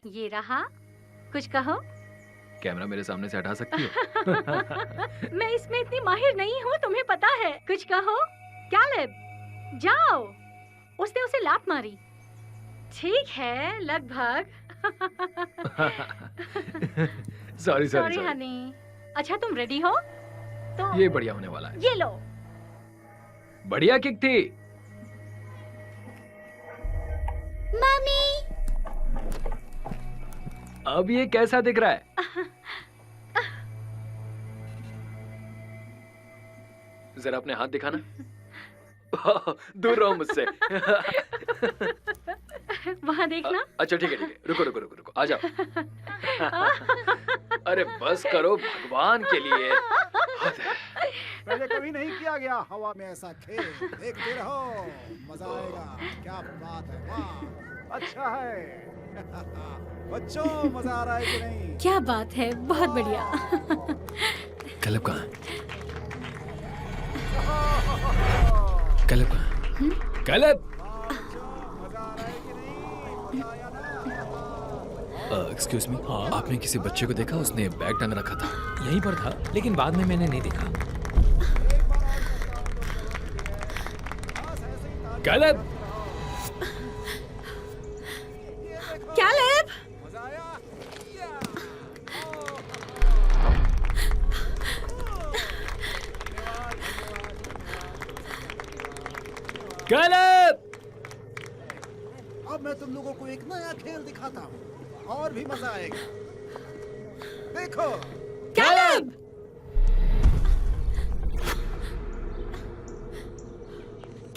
ये रहा, कुछ कहो। कैमरा मेरे सामने से हटा सकती हो? मैं इसमें इतनी माहिर नहीं हूँ, तुम्हें पता है। कुछ कहो। कैलेब, जाओ। उसने उसे लात मारी। ठीक है, लगभग। सॉरी हनी। अच्छा, तुम रेडी हो? तो ये बढ़िया होने वाला है। ये लो। बढ़िया किक थी। मम्मी। अब ये कैसा दिख रहा है? जरा अपने हाथ दिखाना। दूर रहो मुझसे। वहाँ देखना। अच्छा ठीक है, रुको, आ जाओ। अरे बस करो भगवान के लिए। पहले कभी नहीं किया गया हवा में ऐसा खेल। देखते रहो, मजा आएगा। क्या बात है, वाह, अच्छा है। बच्चों, मजा आ रहा है कि नहीं? क्या बात है, बहुत बढ़िया। कैलेब कहाँ है? कैलेब कहाँ है? कैलेब! एक्सक्यूज मी, आपने किसी बच्चे को देखा? उसने बैग टांग रखा था। यहीं पर था, लेकिन बाद में मैंने नहीं देखा। कैलेब! कैलेब! कैलेब! अब मैं तुम लोगों को एक नया खेल दिखाता हूँ और भी मजा आएगा। देखो। कैलेब!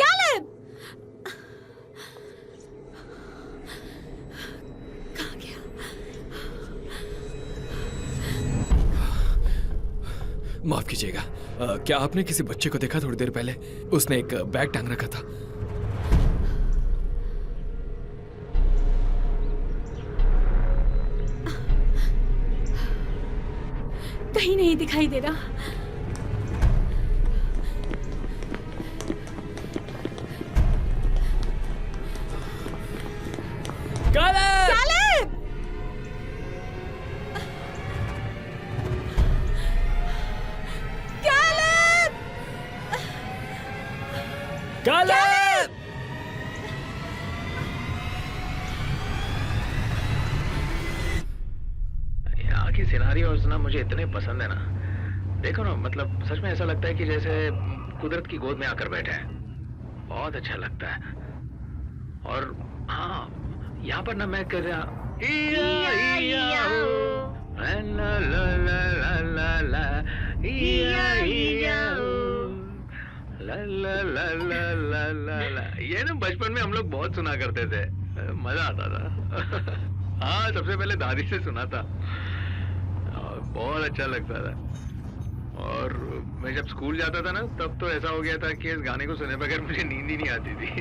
कैलेब! कहाँ गया? माफ कीजिएगा, क्या आपने किसी बच्चे को देखा थोड़ी देर पहले? उसने एक बैग टांग रखा था। कहीं नहीं दिखाई दे रहा। कैलेब! कैलेब! कैलेब! कैलेब! यहाँ की सिनारियोस ना मुझे इतने पसंद है ना। देखो ना, मतलब सच में ऐसा लगता है कि जैसे कुदरत की गोद में आकर बैठे हैं। बहुत अच्छा लगता है। और हाँ, यहाँ पर ना मैं कर रहा ये ना बचपन में हम लोग बहुत सुना करते थे, मजा आता था। हाँ, सबसे पहले दादी से सुना था और बहुत अच्छा लगता था। और मैं जब स्कूल जाता था ना, तब तो ऐसा हो गया था कि इस गाने को सुने बगैर मुझे नींद ही नहीं आती थी।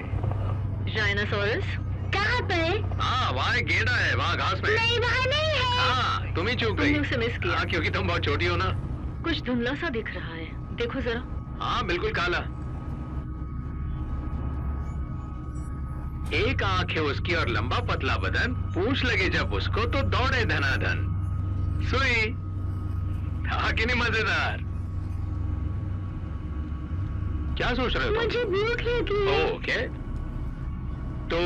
डायनासोरस कहाँ पे? हाँ, वहाँ एक गेंडा है, वहाँ घास में। नहीं, वहाँ नहीं है। हाँ, तुम ही चूक गई। तुमने उसे मिस किया। हाँ, क्योंकि तुम बहुत छोटी हो ना। कुछ धुंधला सा दिख रहा है, देखो जरा। हाँ, बिल्कुल काला। एक आंख है उसकी और लंबा पतला बदन। पूंछ लगे जब उसको तो दौड़े धनाधन। सुई था कि नहीं मजेदार? क्या सोच रहे हो तुम? मुझे भूख लगी है। ओके, तो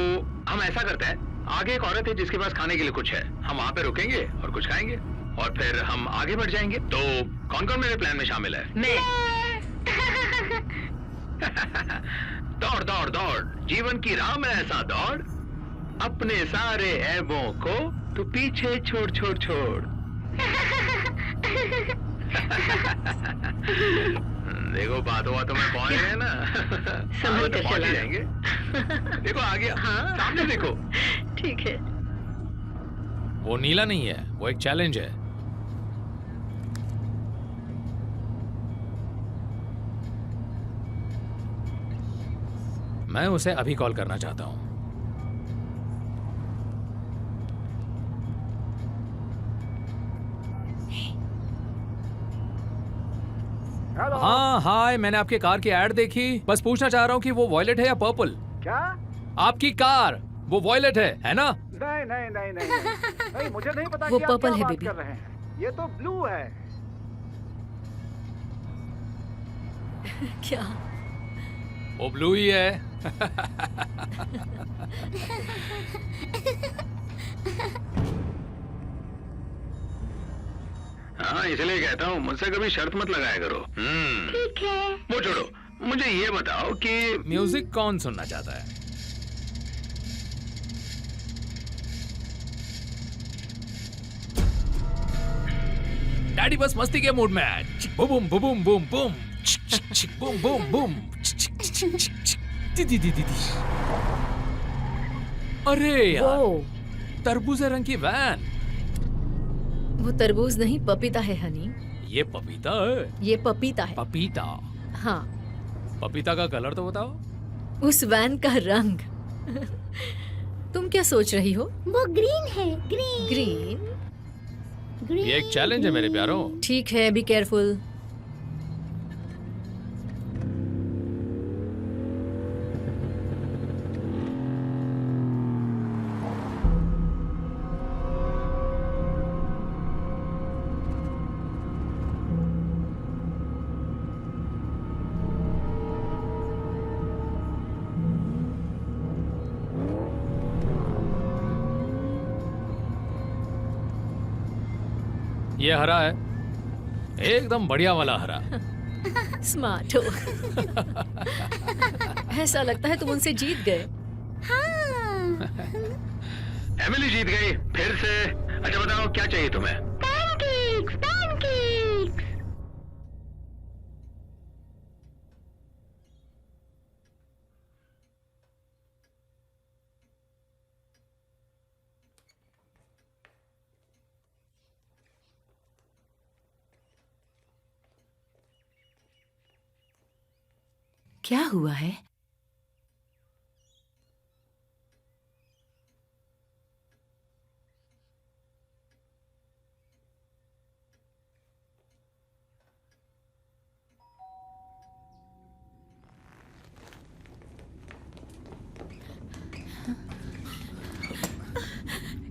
हम ऐसा करते हैं, आगे एक औरत है जिसके पास खाने के लिए कुछ है। हम वहाँ पे रुकेंगे और कुछ खाएंगे और फिर हम आगे बढ़ जाएंगे। तो कौन कौन मेरे प्लान में शामिल है? मैं। दौड़ दौड़ दौड़, जीवन की राह में ऐसा दौड़, अपने सारे ऐबों को तू पीछे छोड़ छोड़ छोड़। देखो, बातों बातों में पहुंच गए ना। संभल कर पहुंच चलाना। जाएंगे। देखो आ गया। हाँ। सामने देखो। ठीक है। वो नीला नहीं है, वो एक चैलेंज है। मैं उसे अभी कॉल करना चाहता हूं। हाँ हाय, मैंने आपके कार की एड देखी। बस पूछना चाह रहा हूँ कि वो वॉयलेट है या पर्पल? क्या? आपकी कार वो वॉयलेट है ना? नहीं नहीं नहीं नहीं नहीं, नहीं मुझे नहीं पता वो कि आप पर्पल क्या है, बात बेबी। कर रहे हैं। ये तो ब्लू है। क्या? वो ब्लू ही है। हाँ, इसलिए कहता हूँ मुझसे कभी शर्त मत लगाया करो। ठीक है। वो छोड़ो, मुझे ये बताओ कि म्यूजिक कौन सुनना चाहता है? डैडी बस मस्ती के मूड में है। चिक boom boom boom boom boom, चिक चिक चिक बूम बूम बूम, चिक चिक चिक चिक चिक, दी दी दी दी दी। अरे यार, वो तरबूजे रंग की वैन। वो तरबूज नहीं, पपीता है हनी। ये पपीता है। ये पपीता है। पपीता। हाँ, पपीता का कलर तो बताओ। उस वैन का रंग। तुम क्या सोच रही हो? वो ग्रीन है, ग्रीन ग्रीन? ये एक चैलेंज है मेरे प्यारों। ठीक है, बी केयरफुल। ये हरा है, एकदम बढ़िया वाला हरा। स्मार्ट हो। ऐसा लगता है तुम उनसे जीत गए। एमिली जीत गई फिर से। अच्छा बताओ क्या चाहिए तुम्हें? Pancakes, pancakes. क्या हुआ है?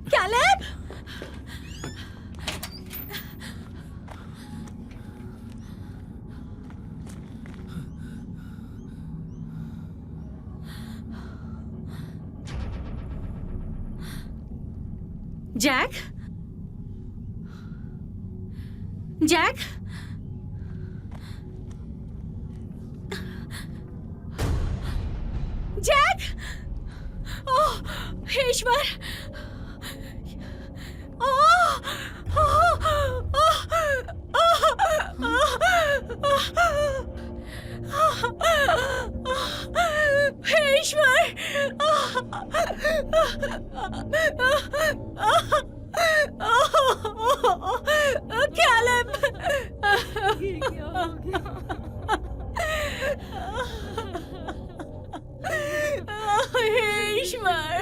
कैलेब! जैक? जैक? जैक! ओह, हे ईश्वर! हे ईश्वर! कैलेब! ये क्या हो गया? हे ईश्वर!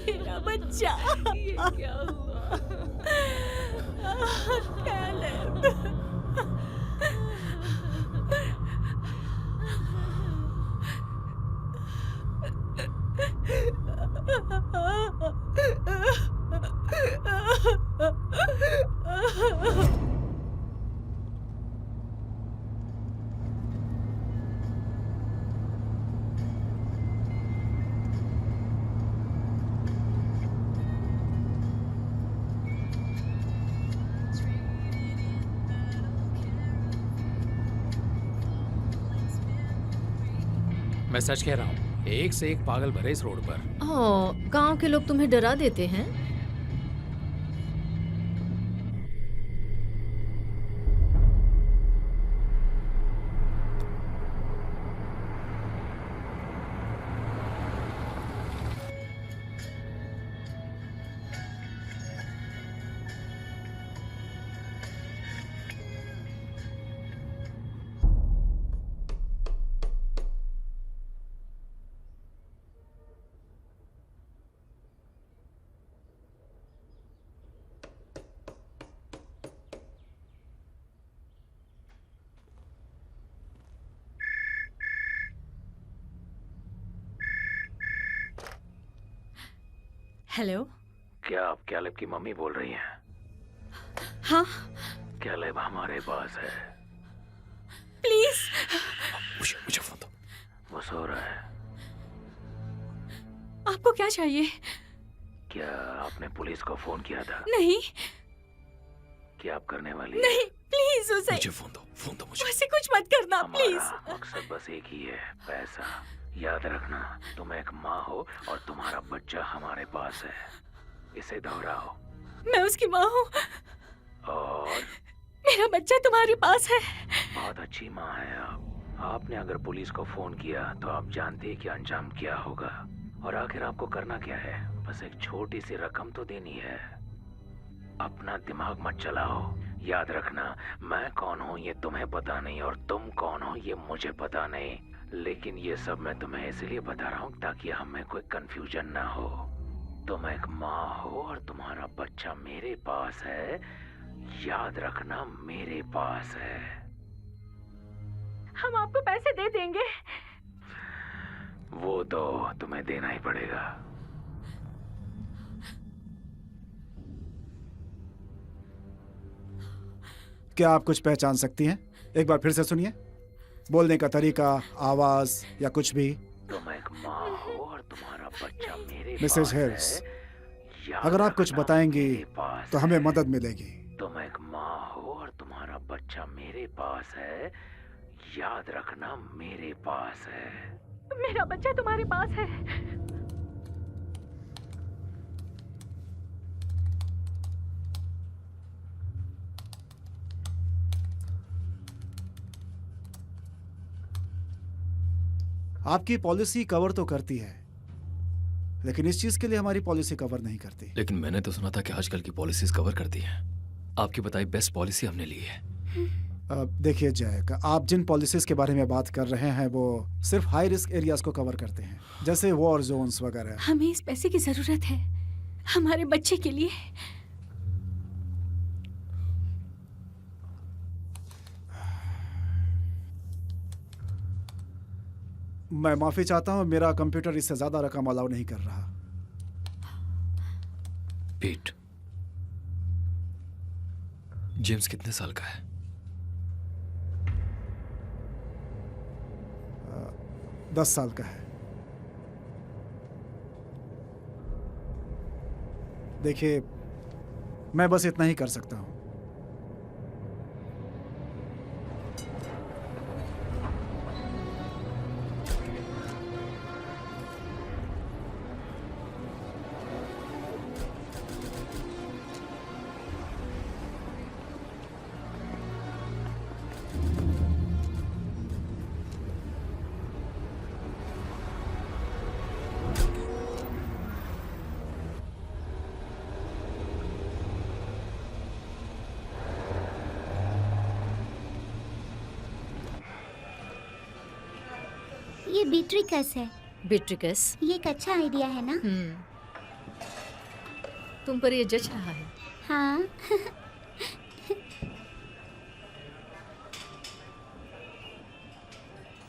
मेरा बच्चा! ये क्या हुआ? कैलेब! मैं सच कह रहा हूँ, एक से एक पागल भरे इस रोड पर। गांव के लोग तुम्हें डरा देते हैं। हेलो। क्या आप कैलेब की मम्मी बोल रही हैं? हाँ कैलेब हमारे पास है। प्लीज। मुझे फोन दो। वो सो रहा है। आपको क्या चाहिए? क्या आपने पुलिस को फोन किया था? नहीं क्या आप करने वाली नहीं, प्लीज उसे मुझे फोन दो मुझे। उसे कुछ मत करना प्लीज। हमारा मकसद बस एक ही है, पैसा। याद रखना, तुम एक माँ हो और तुम्हारा बच्चा हमारे पास है। इसे दोहराओ। मैं उसकी माँ हूँ और मेरा बच्चा तुम्हारे पास है। बहुत अच्छी माँ है आप। आपने अगर पुलिस को फोन किया तो आप जानते हैं कि अंजाम क्या होगा। और आखिर आपको करना क्या है? बस एक छोटी सी रकम तो देनी है। अपना दिमाग मत चलाओ। याद रखना, मैं कौन हूँ ये तुम्हें पता नहीं और तुम कौन हो ये मुझे पता नहीं। लेकिन ये सब मैं तुम्हें इसलिए बता रहा हूँ ताकि हमें कोई कंफ्यूजन ना हो। तुम एक माँ हो और तुम्हारा बच्चा मेरे पास है। याद रखना, मेरे पास है। हम आपको पैसे दे देंगे। वो तो तुम्हें देना ही पड़ेगा। क्या आप कुछ पहचान सकती हैं? एक बार फिर से सुनिए। बोलने का तरीका, आवाज या कुछ भी। तुम एक माँ हो और तुम्हारा बच्चा मेरे मिसेस पास हिल्स, है। याद अगर आप कुछ रखना, बताएंगी मेरे पास तो हमें है। मदद मिलेगी। तुम एक माँ हो और तुम्हारा बच्चा मेरे पास है। याद रखना, मेरे पास है। मेरा बच्चा तुम्हारे पास है। आपकी पॉलिसी कवर तो करती है, लेकिन इस चीज के लिए हमारी पॉलिसी कवर नहीं करती। लेकिन मैंने तो सुना था कि आजकल की पॉलिसीज कवर करती हैं। आपकी बताई बेस्ट पॉलिसी हमने ली है। देखिए जैक, आप जिन पॉलिसीज के बारे में बात कर रहे हैं वो सिर्फ हाई रिस्क एरियाज को कवर करते हैं, जैसे वॉर जोन्स वगैरह। हमें इस पैसे की जरूरत है हमारे बच्चे के लिए। मैं माफी चाहता हूँ, मेरा कंप्यूटर इससे ज्यादा रकम अलाउ नहीं कर रहा। पीट, जेम्स कितने साल का है? 10 साल का है। देखिए, मैं बस इतना ही कर सकता हूँ। ये बीट्रिकस है। बिट्रिकस। ये एक अच्छा आइडिया है ना? तुम पर ये जच रहा है। हाँ।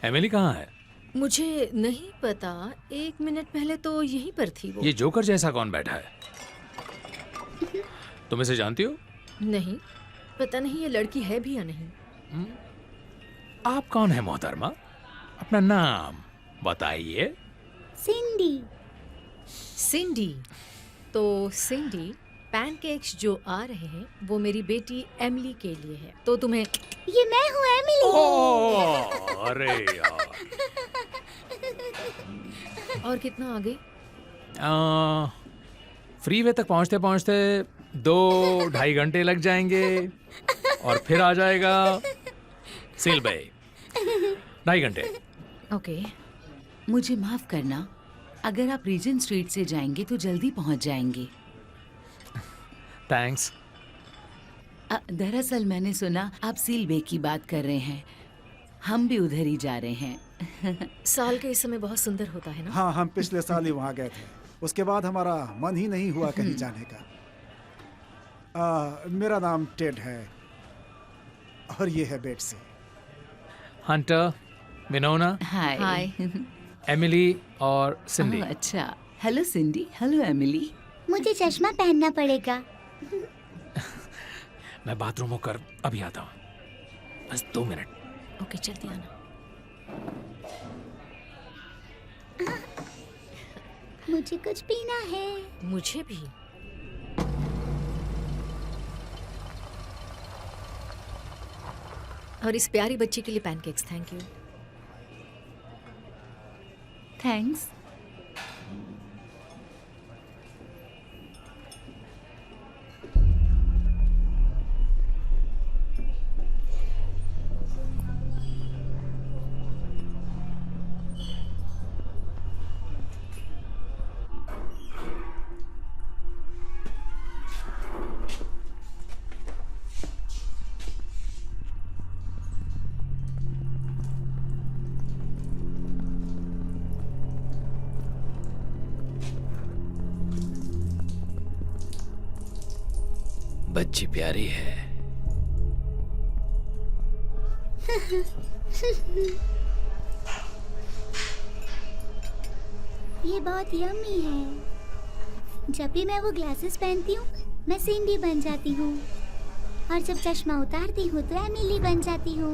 एमिली कहाँ है? मुझे नहीं पता, 1 मिनट पहले तो यहीं पर थी वो। ये जोकर जैसा कौन बैठा है? तुम इसे जानती हो? नहीं, पता नहीं ये लड़की है भी या नहीं। आप कौन है मोहतरमा? अपना नाम बताइए। सिंडी। सिंडी। तो सिंडी, पैनकेक्स जो आ रहे हैं वो मेरी बेटी एमिली के लिए है। तो तुम्हें ये मैं हूँ एमिली। ओह, अरे यार। और कितना आगे? फ्रीवे तक पहुंचते पहुंचते 2-2.5 घंटे लग जाएंगे और फिर आ जाएगा सील बे। 2.5 घंटे। ओके। मुझे माफ करना, अगर आप रीजन स्ट्रीट से जाएंगे तो जल्दी पहुंच जाएंगे। थैंक्स। दरअसल मैंने सुना आप सील बे की बात कर रहे हैं। हम भी उधर ही जा रहे हैं। साल के इस समय बहुत सुंदर होता है ना? हाँ, हम पिछले साल ही वहाँ गए थे। उसके बाद हमारा मन ही नहीं हुआ कहीं जाने का। मेरा नाम टेड है और ये है बेट्सी। हंटर, विनोना, हाय। एमिली और सिंडी। अच्छा, हेलो सिंडी, हेलो एमिली। मुझे चश्मा पहनना पड़ेगा। मैं बाथरूम होकर अभी आता हूँ, बस 2 मिनट। ओके, जल्दी आना। मुझे कुछ पीना है। मुझे भी। और इस प्यारी बच्ची के लिए पैनकेक्स। Thank you. थैंक्स। बच्ची प्यारी है। ये बहुत यम्मी है। जब भी मैं वो ग्लासेस पहनती हूँ मैं सिंडी बन जाती हूँ, और जब चश्मा उतारती हूँ तो एमिली बन जाती हूँ।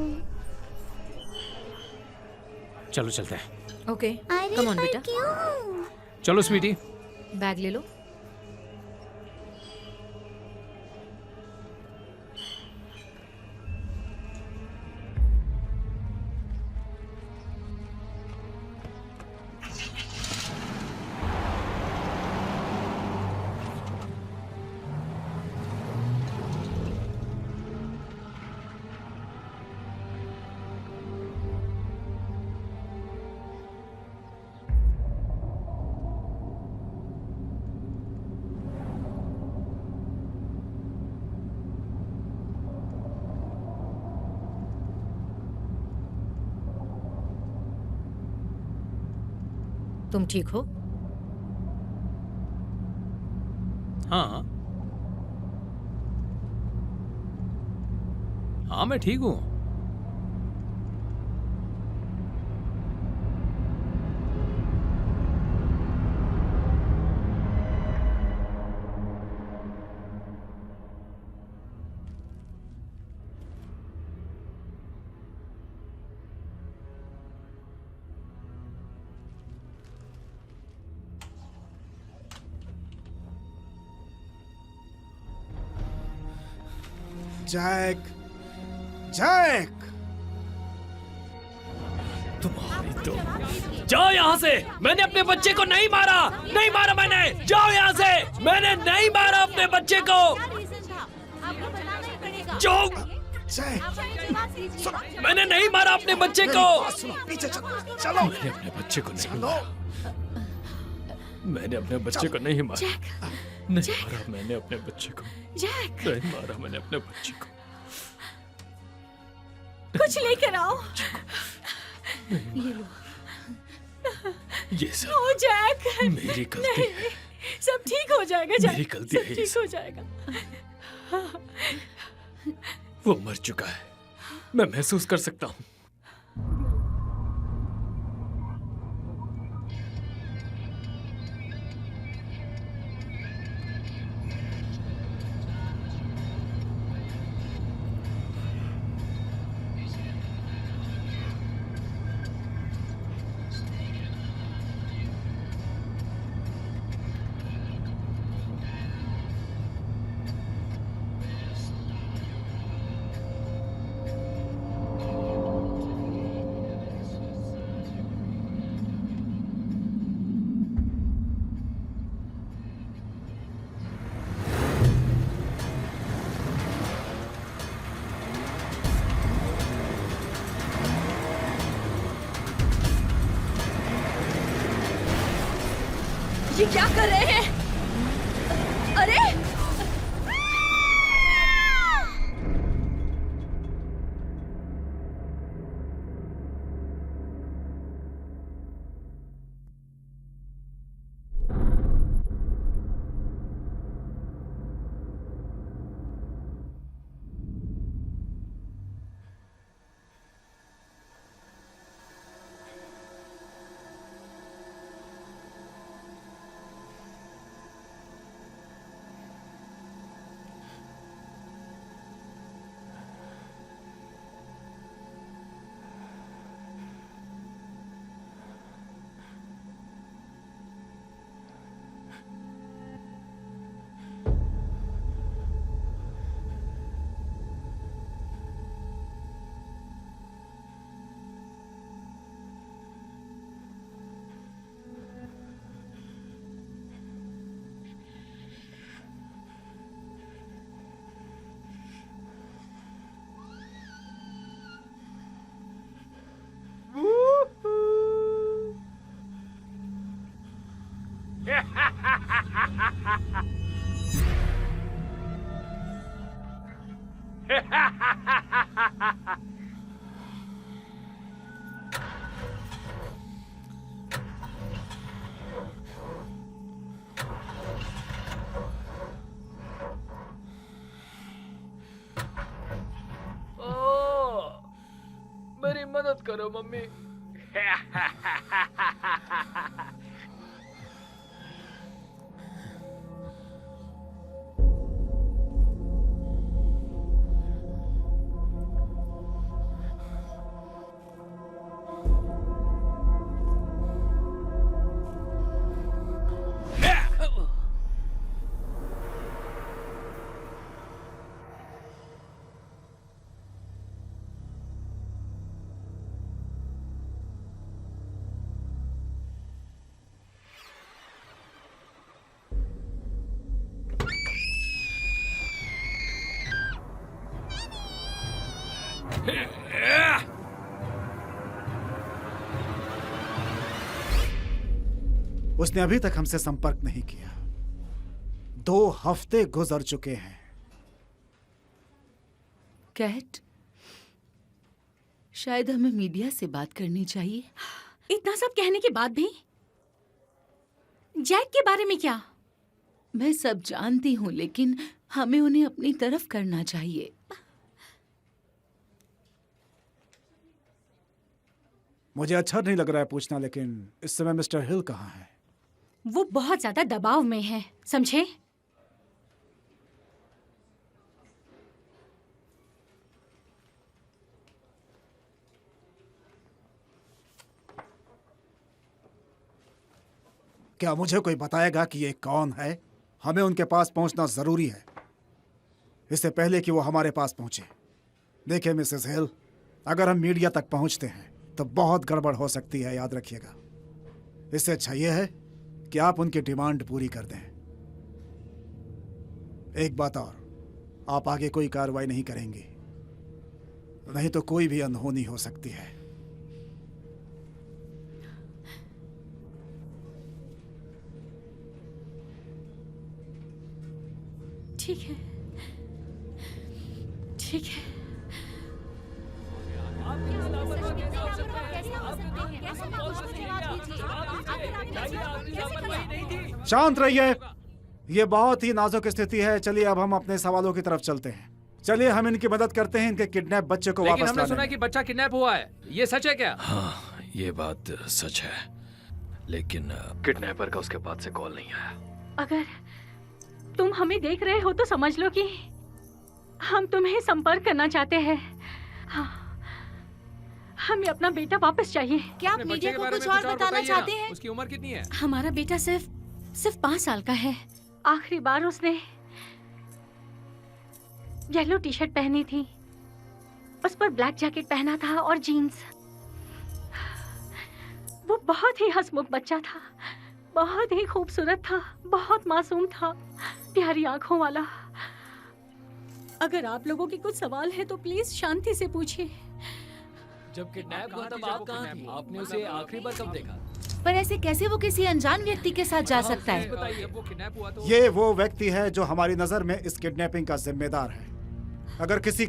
चलो चलते हैं। ओके, अरे कम ऑन पर बेटा। क्यों? चलो स्वीटी। बैग ले लो। तुम ठीक हो? हाँ हाँ, मैं ठीक हूँ। जैक, जैक, तुम्हारी तो जाओ यहाँ से। मैंने अपने बच्चे को नहीं मारा, नहीं मारा मैंने। जाओ यहाँ से। मैंने नहीं मारा अपने बच्चे को। जाओ। जैक, मैंने नहीं मारा अपने बच्चे को। सुनो, पीछे चलो, चलो। मैंने अपने बच्चे को नहीं मारा। मैंने अपने बच्चे को नहीं मारा। नहीं मारा मैंने अपने बच्चे को। जैक, नहीं मारा मैंने अपने बच्चे को। कुछ लेकर आओ। ये सब ओ जैक, मेरी गलती है। नहीं, सब ठीक हो जाएगा जैक। मेरी गलती है सब ये ठीक सब। हो जाएगा। वो मर चुका है, मैं महसूस कर सकता हूँ। ये क्या कर रहे हैं? अरे मेरी मदद करो मम्मी। उसने अभी तक हमसे संपर्क नहीं किया। 2 हफ्ते गुजर चुके हैं। कैट, शायद हमें मीडिया से बात करनी चाहिए। इतना सब कहने के बाद भी जैक के बारे में क्या? मैं सब जानती हूँ, लेकिन हमें उन्हें अपनी तरफ करना चाहिए। मुझे अच्छा नहीं लग रहा है पूछना, लेकिन इस समय मिस्टर हिल कहाँ है? वो बहुत ज्यादा दबाव में है, समझे? क्या मुझे कोई बताएगा कि ये कौन है? हमें उनके पास पहुंचना जरूरी है, इससे पहले कि वो हमारे पास पहुंचे। देखिए मिसेस हिल, अगर हम मीडिया तक पहुंचते हैं तो बहुत गड़बड़ हो सकती है, याद रखिएगा। इससे अच्छा ये है कि आप उनकी डिमांड पूरी कर दें। एक बात और, आप आगे कोई कार्रवाई नहीं करेंगी, नहीं तो कोई भी अनहोनी हो सकती है। ठीक है, ठीक है। शांत रहिए, ये बहुत ही नाजुक स्थिति है। चलिए अब हम अपने सवालों की तरफ चलते हैं। चलिए हम इनकी मदद करते हैं इनके किडनैप बच्चे को लेकिन वापस हमने लाने सुना में। कि बच्चा किडनैप हुआ है, ये सच है क्या? हाँ, ये बात सच है, लेकिन किडनैपर का उसके बाद से कॉल नहीं आया। अगर तुम हमें देख रहे हो तो समझ लो कि हम तुम्हें संपर्क करना चाहते हैं। हाँ, हमें अपना बेटा वापस चाहिए। क्या आप अपने मीडिया बच्चे को के बारे कुछ में और बताना बताइए चाहते ना। हैं? उसकी उम्र कितनी है? हमारा बेटा सिर्फ 5 साल का है। आखिरी बार उसने येलो टी शर्ट पहनी थी, उस पर ब्लैक जैकेट पहना था और जीन्स। वो बहुत ही हंसमुख बच्चा था, बहुत ही खूबसूरत था, बहुत मासूम था, प्यारी आंखों वाला। अगर आप लोगों के कुछ सवाल है तो प्लीज शांति से पूछिए। जब किडनैप हुआ तब आप कहाँ थी? आपने उसे आखिरी बार कब देखा? पर ऐसे कैसे वो किसी अनजान व्यक्ति के साथ जा सकता है? बताइए, जब वो किडनैप हुआ तो ये वो व्यक्ति है जो हमारी नजर में इस किडनैपिंग का जिम्मेदार है। अगर किसी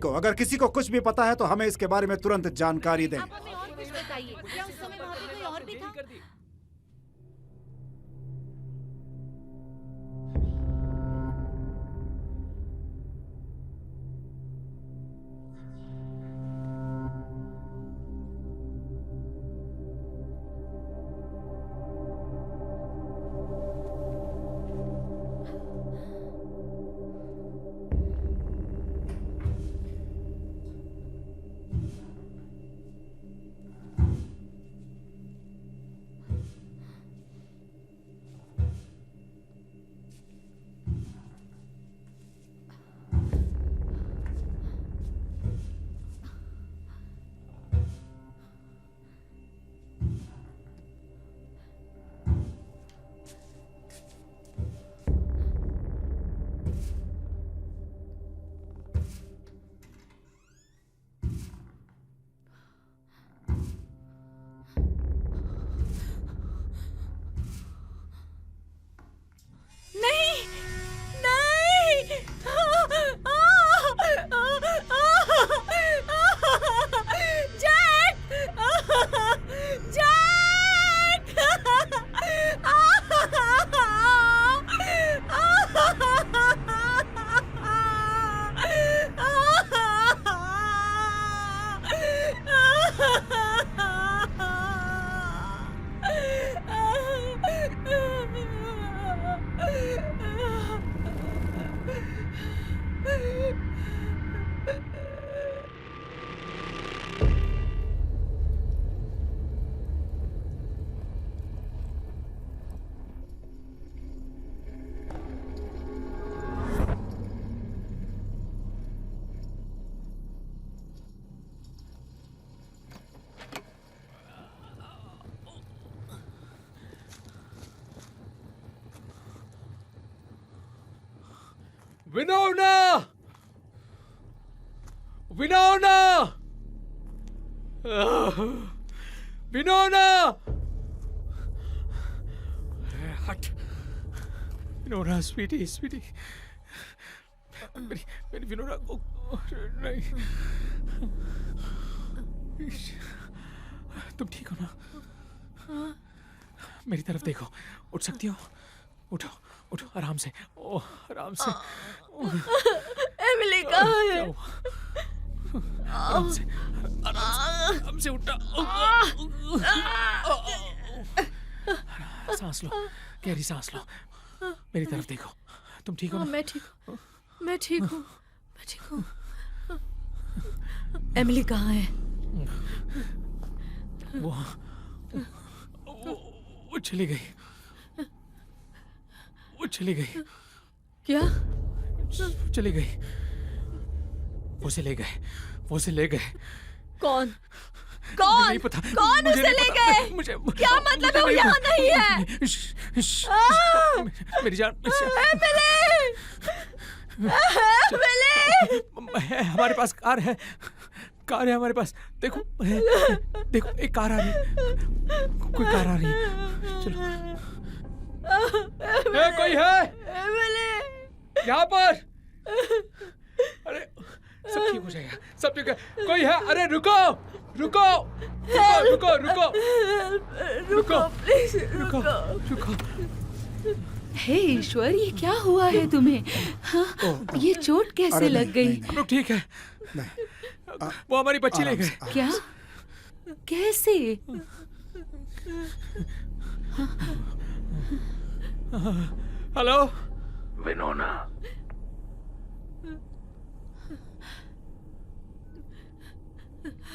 को कुछ भी पता है तो हमें इसके बारे में तुरंत जानकारी दें। आप हमें और कुछ बताइए। क्या उस समय वहाँ पे कोई और भी था? विनोना, विनोना, विनोना, हट। विनोना स्वीटी, स्वीटी, मेरी विनोना को नहीं। तुम ठीक हो ना? मेरी तरफ देखो, उठ सकती हो? उठो, उठो आराम से, ओह आराम से। एमिली कहाँ है? आराम से, आराम से उठा। सांस लो, गहरी सांस लो। मेरी तरफ देखो, तुम ठीक हो ना? मैं ठीक हूँ, मैं ठीक हूँ, मैं ठीक हूँ। एमिली कहाँ है? वो चली गई, वो चली गई। क्या? चली गई। वो उसे ले गए, वो उसे ले गए। कौन? मुझे कौन? नहीं पता, कौन मुझे उसे नहीं ले पता, गए? मुझे क्या मतलब है वो यहाँ नहीं है? मेरी जान, हमारे पास कार है, कार है हमारे पास। देखो, देखो एक कार आ रही है, कोई कार आ रही है। चलो। कोई है? यहाँ पर? अरे सब ठीक हो जाएगा, सब ठीक है। कोई है? अरे रुको, रुको, रुको, रुको, रुको, रुको, प्लीज रुको, रुको। हे ईश्वर, ये क्या हुआ है तुम्हें? हाँ, ये चोट कैसे अरे लग गई? नहीं, लोग ठीक है। नहीं, वो हमारी बच्ची ले आराम गए। से, क्या? कैसे? Hello, विनोना,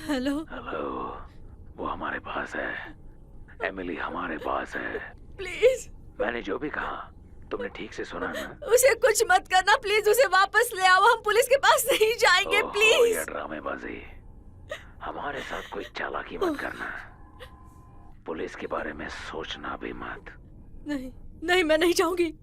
hello. हेलो, वो हमारे पास है। एमिली हमारे पास है। प्लीज मैंने जो भी कहा तुमने ठीक से सुना ना? उसे कुछ मत करना, प्लीज उसे वापस ले आओ। हम पुलिस के पास नहीं जाएंगे, ओहो, प्लीज। ये ड्रामेबाजी। हमारे साथ कोई चालाकी मत करना। पुलिस के बारे में सोचना भी मत। नहीं नहीं, मैं नहीं जाऊंगी।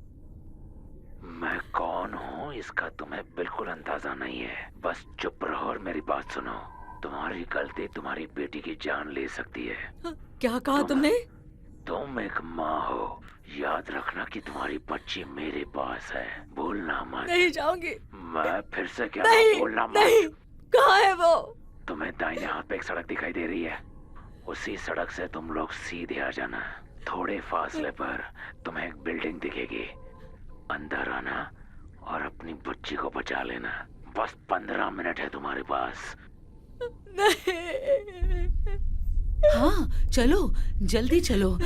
मैं कौन हूँ इसका तुम्हें बिल्कुल अंदाजा नहीं है। बस चुप रहो और मेरी बात सुनो। तुम्हारी गलती तुम्हारी बेटी की जान ले सकती है। क्या कहा तुमने? तुम एक माँ हो। याद रखना कि तुम्हारी बच्ची मेरे पास है। भूलना मत। नहीं जाऊंगी। मैं फिर से क्या नहीं, भूलना मत। नहीं, कहाँ है वो? तुम्हें दाहिने हाथ पे एक सड़क दिखाई दे रही है। उसी सड़क से तुम लोग सीधे आ जाना। थोड़े फासले पर तुम्हें एक बिल्डिंग दिखेगी। अंदर आना और अपनी बच्ची को बचा लेना। बस 15 मिनट है तुम्हारे पास। नहीं। हाँ, चलो, जल्दी चलो।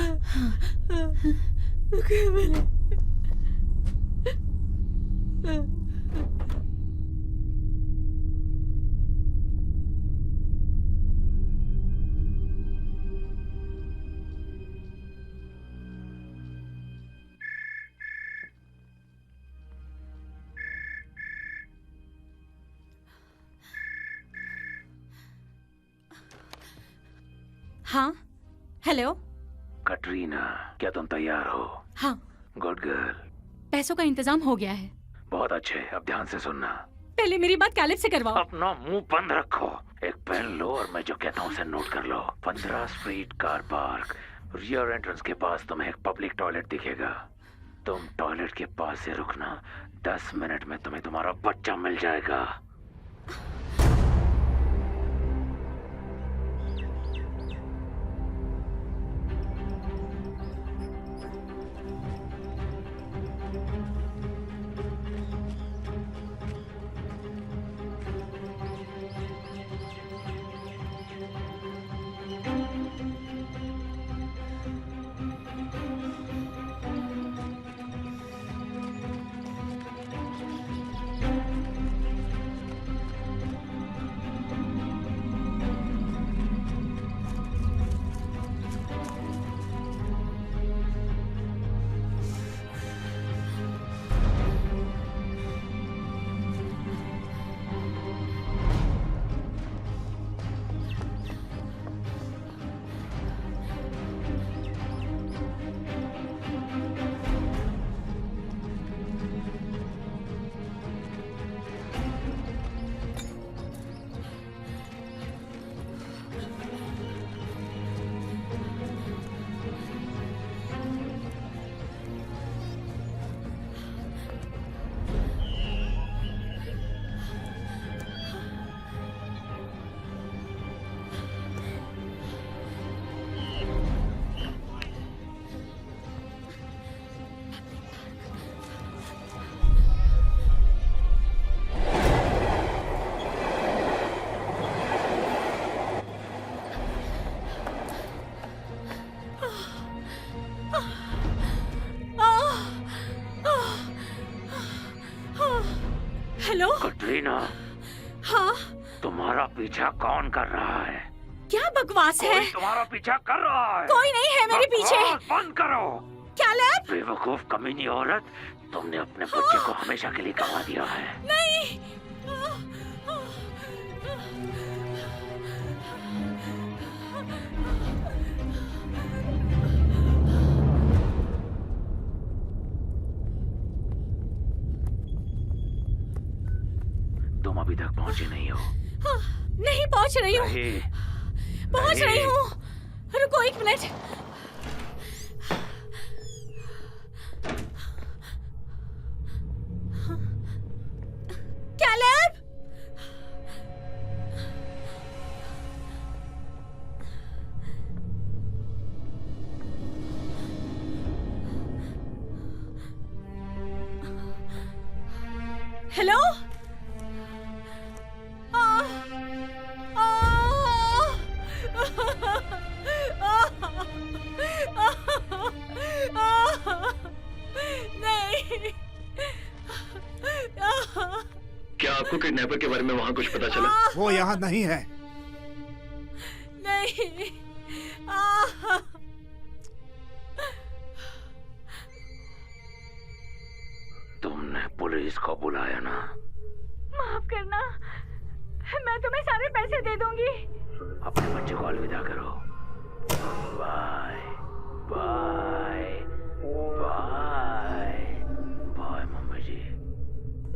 हाँ, हेलो। कटरीना, क्या तुम तैयार हो? हाँ, गुड गर्ल। पैसों का इंतजाम हो गया है। बहुत अच्छे, अब ध्यान से सुनना। पहले मेरी बात कैलिब से करवाओ। अपना मुंह बंद रखो। एक पेन लो और मैं जो कहता हूँ उसे नोट कर लो। 15 street car park, rear entrance के पास तुम्हें एक पब्लिक टॉयलेट दिखेगा। तुम टॉयलेट के पास से रुकना। 10 मिनट में तुम्हें तुम्हारा बच्चा मिल जाएगा। हेलो। कटरीना, हाँ, तुम्हारा पीछा कौन कर रहा है? क्या बकवास है? कोई तुम्हारा पीछा कर रहा है। कोई नहीं है मेरे पीछे। बकवास बंद करो। कैलेब, बेवकूफ कमीनी औरत, तुमने अपने बच्चे को हमेशा के लिए गंवा दिया है। नहीं। तुम अभी तक पहुंचे नहीं हो। नहीं पहुंच रही हूँ। नहीं, पहुंच नहीं। रही हूँ। रुको एक मिनट। Caleb, hello. नहीं। क्या आपको किडनैपर के बारे में वहाँ कुछ पता चला? वो यहाँ नहीं है। नहीं। तुमने पुलिस को बुलाया ना? माफ करना, मैं तुम्हें सारे पैसे दे दूंगी। अपने बच्चे को अलविदा करो। Bye bye bye bye mummy ji.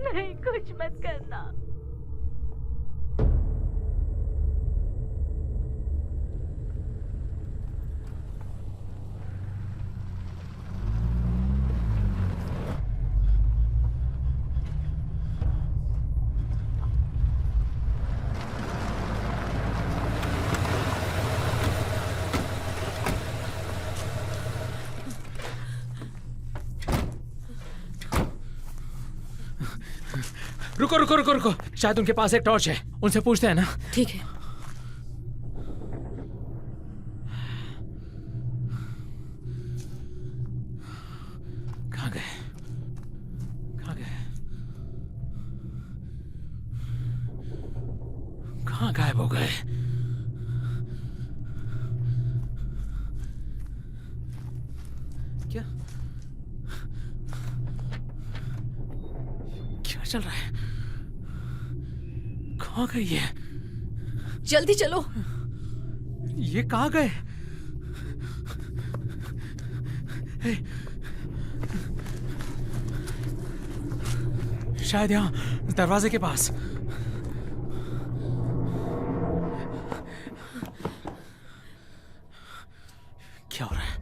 नहीं, कुछ मत करना। रुको रुको रुको रुको, शायद उनके पास एक टॉर्च है, उनसे पूछते हैं ना। ठीक है। कहाँ गए? कहाँ गए? कहाँ गायब हो गए? क्या क्या चल रहा है? कहाँ गए ये? जल्दी चलो। ये कहाँ गए? हे, शायद यहाँ दरवाजे के पास। क्या हो रहा है?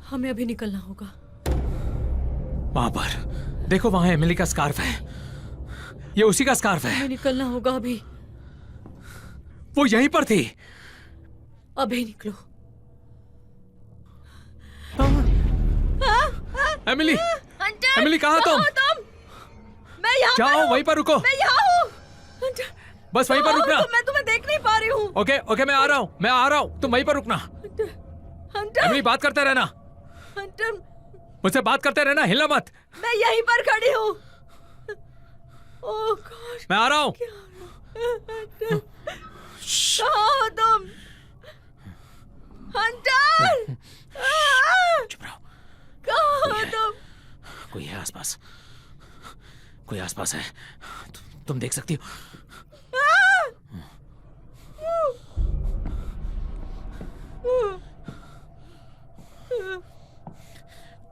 हमें अभी निकलना होगा। वहां पर देखो, वहां एमिली का स्कार्फ है। ये उसी का स्कार्फ है। हमें निकलना होगा अभी। वो यहीं पर थी। अभी निकलो। एमिली, अंकल, एमिली कहाँ तुम? मैं यहाँ पर जाओ, हूँ। वहीं पर रुको। मैं यहाँ हूँ। अंकल, बस वहीं पर रुकना। मैं तुम्हें देख नहीं पा रही हूँ। ओके ओके, मैं आ रहा हूँ, मैं आ रहा हूँ, तुम वहीं पर रुकना। अंकल, एमिली, बात करते रहना, अंकल, मुझसे बात करते रहना, हिलना मत। मैं यहीं पर खड़ी हूँ। ओह गॉड, मैं आ रहा हूँ। कहाँ हो तुम? अंकल, चुप रहो। कहाँ हो तुम? कोई है आसपास, कोई आसपास है। तुम देख सकती हो।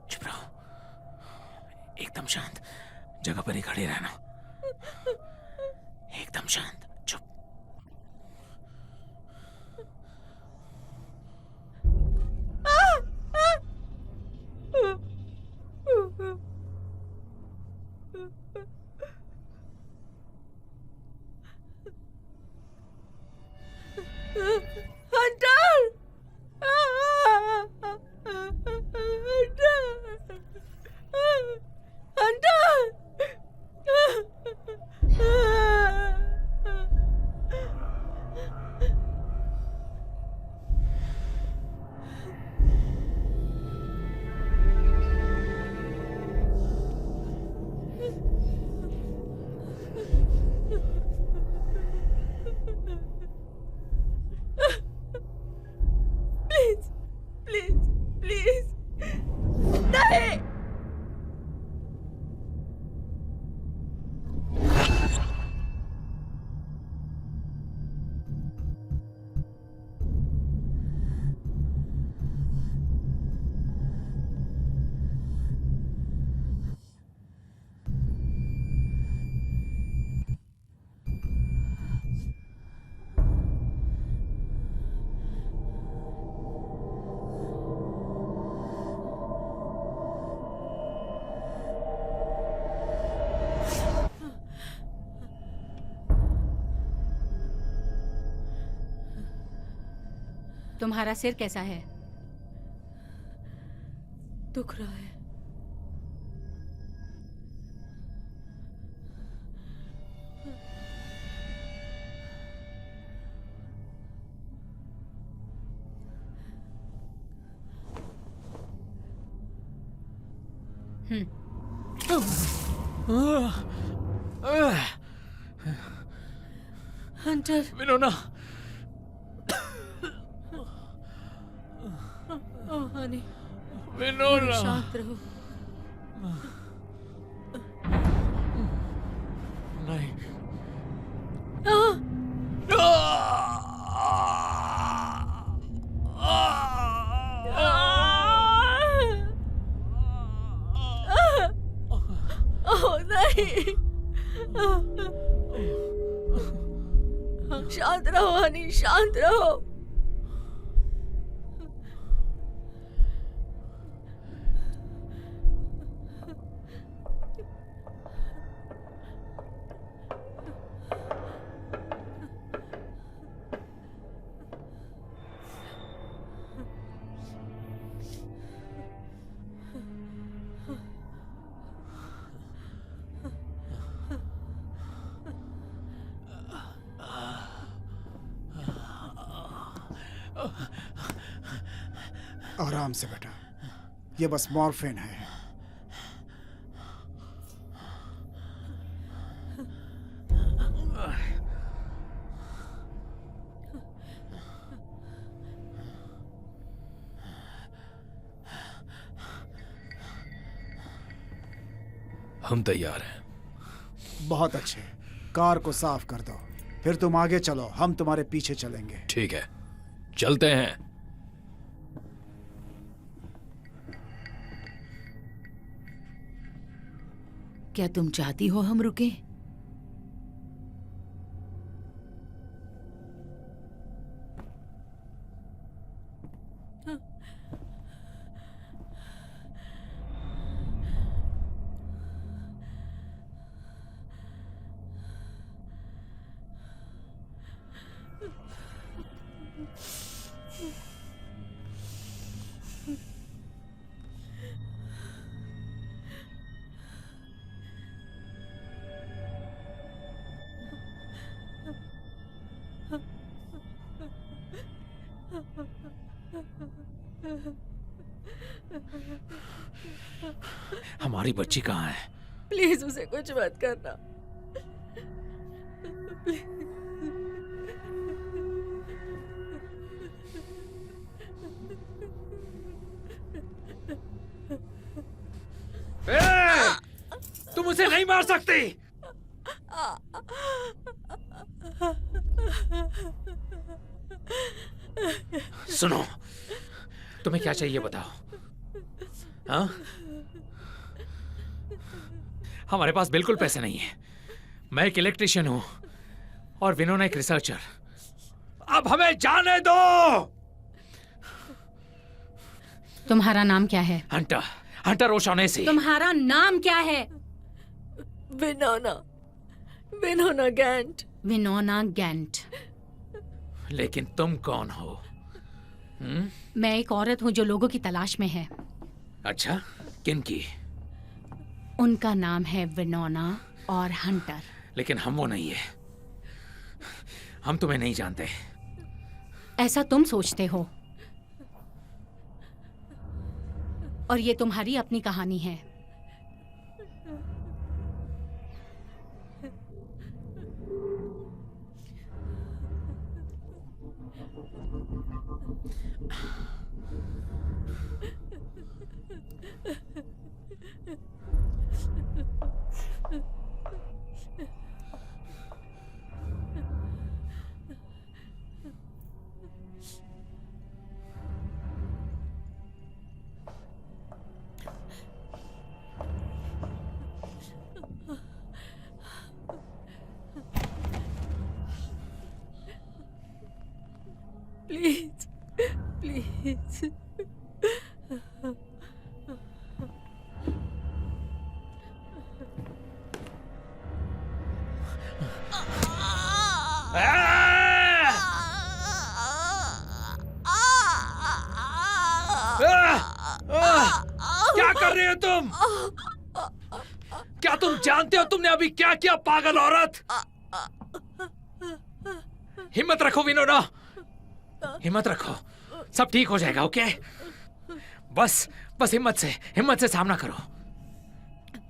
चुप रहो, एकदम शांत जगह पर ही खड़े रहना, एकदम शांत, चुप। अंकल, तुम्हारा सिर कैसा है? दुख रहा है। हंटर, विनोना, ओह हनी, विनोना, शांत रहो। नहीं। ओह नहीं, शांत रहो हनी, शांत रहो। आराम से बेटा, ये बस मॉर्फिन है। हम तैयार हैं। बहुत अच्छे, कार को साफ कर दो, फिर तुम आगे चलो, हम तुम्हारे पीछे चलेंगे। ठीक है, चलते हैं। क्या तुम चाहती हो हम रुके? हमारी बच्ची कहाँ है? प्लीज उसे कुछ मत करना। तुम उसे नहीं मार सकती। सुनो, तुम्हें क्या चाहिए बताओ? हाँ? हमारे पास बिल्कुल पैसे नहीं है। मैं एक इलेक्ट्रिशियन हूं और विनोना एक रिसर्चर। अब हमें जाने दो। तुम्हारा नाम क्या है? Hunter, Hunter O'Shaughnessy. तुम्हारा नाम क्या है? Winona, Winona Gant. Winona Gant. लेकिन तुम कौन हो? मैं एक औरत हूँ जो लोगों की तलाश में है। अच्छा, किन की? उनका नाम है विनोना और हंटर। लेकिन हम वो नहीं है। हम तुम्हें नहीं जानते। ऐसा तुम सोचते हो, और ये तुम्हारी अपनी कहानी है। Please, please. तुम? क्या तुम जानते हो तुमने अभी क्या किया, पागल औरत? हिम्मत रखो विनोना, हिम्मत रखो, सब ठीक हो जाएगा। ओके, बस बस हिम्मत से सामना करो।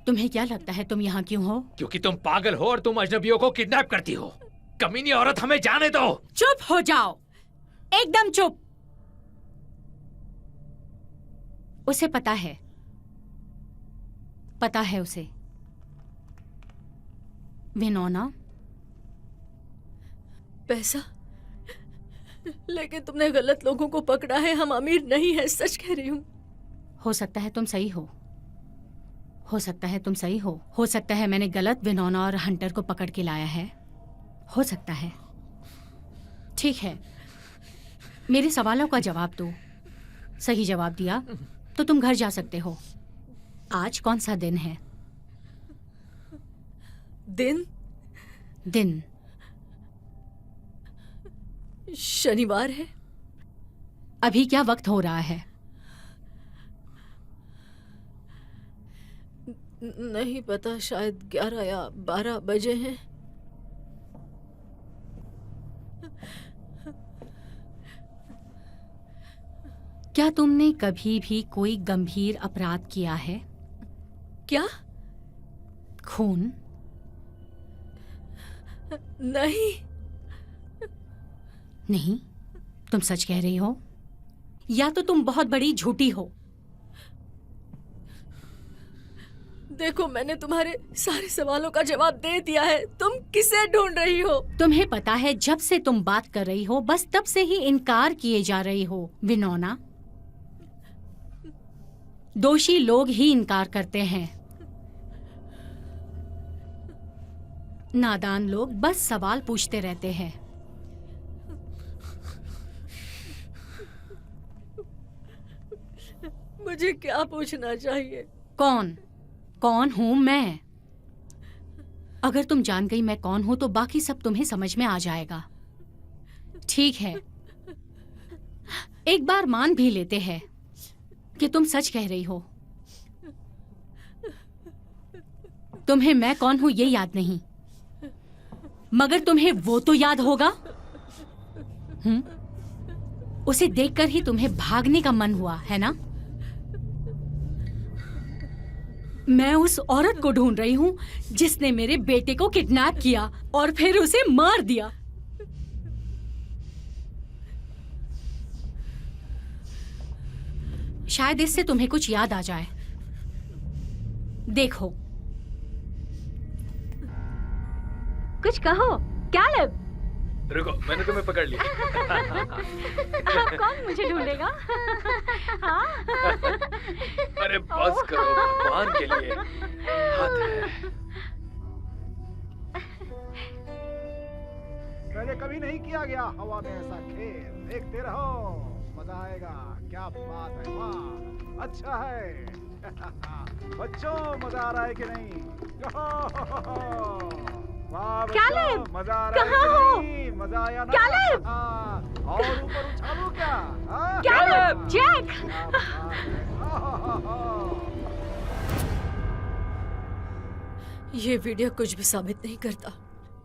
तुम्हें क्या लगता है तुम यहाँ क्यों हो? क्योंकि तुम पागल हो और तुम अजनबियों को किडनैप करती हो। कमीनी औरत, हमें जाने दो। चुप हो जाओ, एकदम चुप। उसे पता है उसे। विनोना, पैसा? लेकिन तुमने गलत लोगों को पकड़ा है, हम अमीर नहीं है, सच कह रही हूँ। हो सकता है तुम सही हो, हो सकता है तुम सही हो सकता है मैंने गलत विनोना और हंटर को पकड़ के लाया है, हो सकता है। ठीक है, मेरे सवालों का जवाब दो। सही जवाब दिया तो तुम घर जा सकते हो। आज कौन सा दिन है? दिन शनिवार है। अभी क्या वक्त हो रहा है? नहीं पता, शायद 11 या 12 बजे हैं। क्या तुमने कभी भी कोई गंभीर अपराध किया है? क्या? खून? नहीं, तुम सच कह रही हो या तो तुम बहुत बड़ी झूठी हो। देखो, मैंने तुम्हारे सारे सवालों का जवाब दे दिया है। तुम किसे ढूंढ रही हो? तुम्हें पता है जब से तुम बात कर रही हो बस तब से ही इनकार किए जा रही हो विनोना। दोषी लोग ही इनकार करते हैं, नादान लोग बस सवाल पूछते रहते हैं। मुझे क्या पूछना चाहिए? कौन हूं मैं? अगर तुम जान गई मैं कौन हूं तो बाकी सब तुम्हें समझ में आ जाएगा। ठीक है, एक बार मान भी लेते हैं कि तुम सच कह रही हो। तुम्हें मैं कौन हूं ये याद नहीं, मगर तुम्हें वो तो याद होगा। उसे देखकर ही तुम्हें भागने का मन हुआ है ना? मैं उस औरत को ढूंढ रही हूं जिसने मेरे बेटे को किडनैप किया और फिर उसे मार दिया। शायद इससे तुम्हें कुछ याद आ जाए। देखो, कुछ कहो। कैलेब, रुको, मैंने तुम्हें पकड़ लिया। कौन मुझे ढूंढेगा? हाँ? अरे बस करो, भगवान के लिए हाथ है। पहले कभी नहीं किया गया हवा में ऐसा खेल। देखते रहो, मजा आएगा। क्या बात है, वाह, अच्छा है। बच्चों, मजा आ रहा है कि नहीं? वाह कैलेब, मजा आ रहा है कहाँ कि हो? नहीं? मजा आया ना? कैलेब! और ऊपर उछालू क्या? हाँ? Caleb, Jack! क्या बात है। ये वीडियो कुछ भी साबित नहीं करता।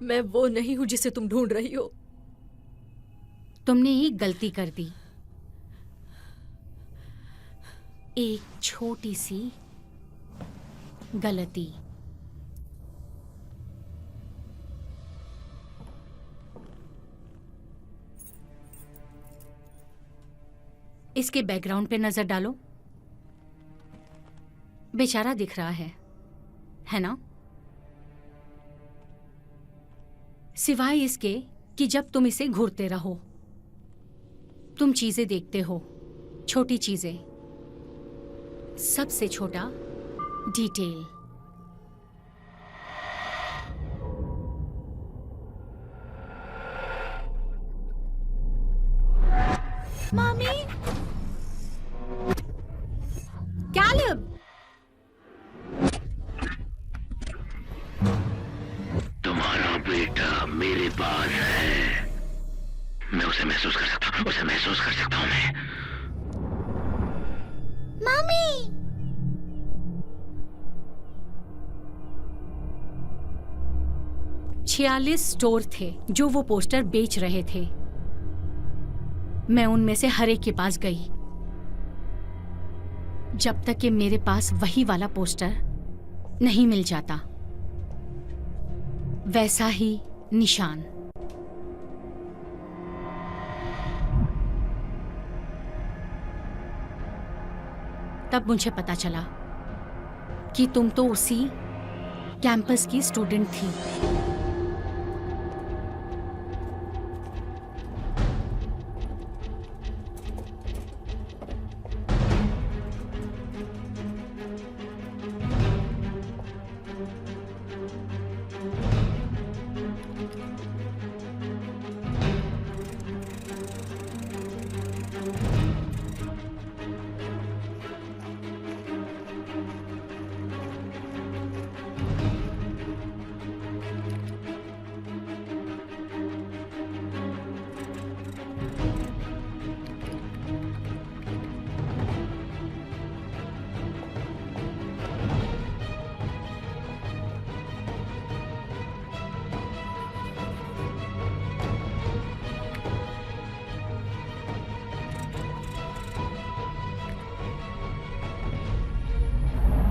मैं वो नहीं हूँ जिसे तुम ढूंढ रही हो। तुमने एक गलती कर दी, एक छोटी सी गलती। इसके बैकग्राउंड पे नजर डालो। बेचारा दिख रहा है ना? सिवाय इसके कि जब तुम इसे घूरते रहो, तुम चीजें देखते हो, छोटी चीजें, सबसे छोटा डिटेल। मम्मी! कैलेब! तुम्हारा बेटा मेरे पास है। मैं उसे महसूस कर सकता हूँ, उसे महसूस कर सकता हूँ मैं। मम्मी! 46 स्टोर थे जो वो पोस्टर बेच रहे थे। मैं उनमें से हर एक के पास गई जब तक कि मेरे पास वही वाला पोस्टर नहीं मिल जाता, वैसा ही निशान। तब मुझे पता चला कि तुम तो उसी कैंपस की स्टूडेंट थी।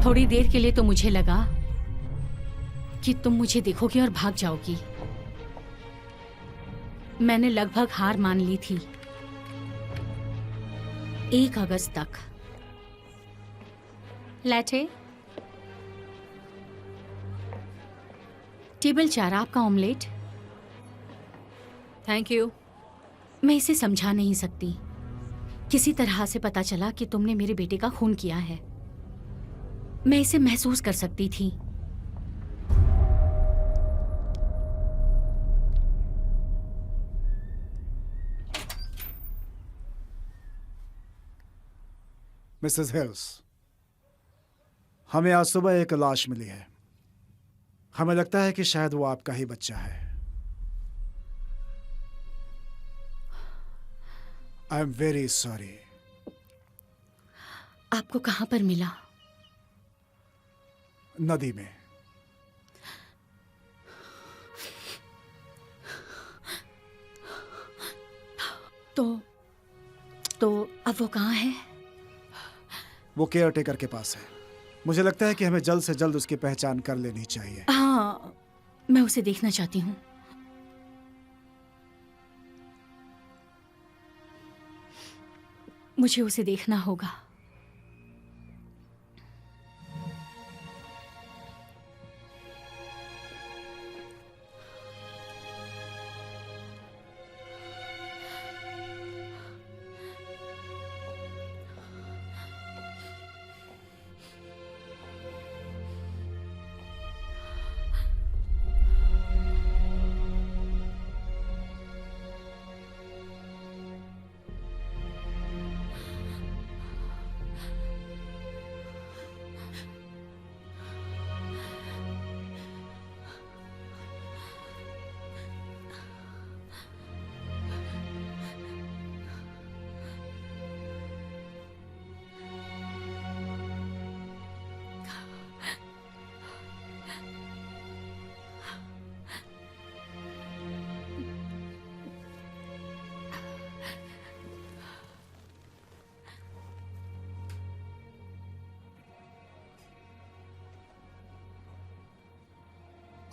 थोड़ी देर के लिए तो मुझे लगा कि तुम मुझे देखोगी और भाग जाओगी। मैंने लगभग हार मान ली थी। 1 अगस्त तक। लैटे, टेबल 4 आपका ऑमलेट। Thank you. मैं इसे समझा नहीं सकती। किसी तरह से पता चला कि तुमने मेरे बेटे का खून किया है। मैं इसे महसूस कर सकती थी। मिसेस हिल्स, हमें आज सुबह एक लाश मिली है। हमें लगता है कि शायद वो आपका ही बच्चा है। I am very sorry. आपको कहां पर मिला? नदी में। तो अब वो कहाँ है? वो केयर टेकर के पास है। मुझे लगता है कि हमें जल्द से जल्द उसकी पहचान कर लेनी चाहिए। हाँ, मैं उसे देखना चाहती हूँ। मुझे उसे देखना होगा।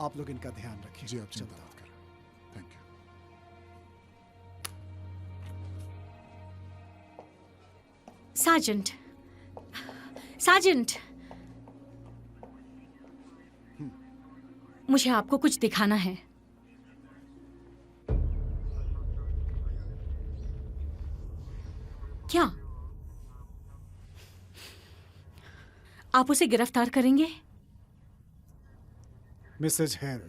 आप लोग इनका ध्यान रखिए। जी, आप चलो। चिंता मत करें। Thank you. सार्जेंट, सार्जेंट, मुझे आपको कुछ दिखाना है। क्या आप उसे गिरफ्तार करेंगे? मिसेज हिल,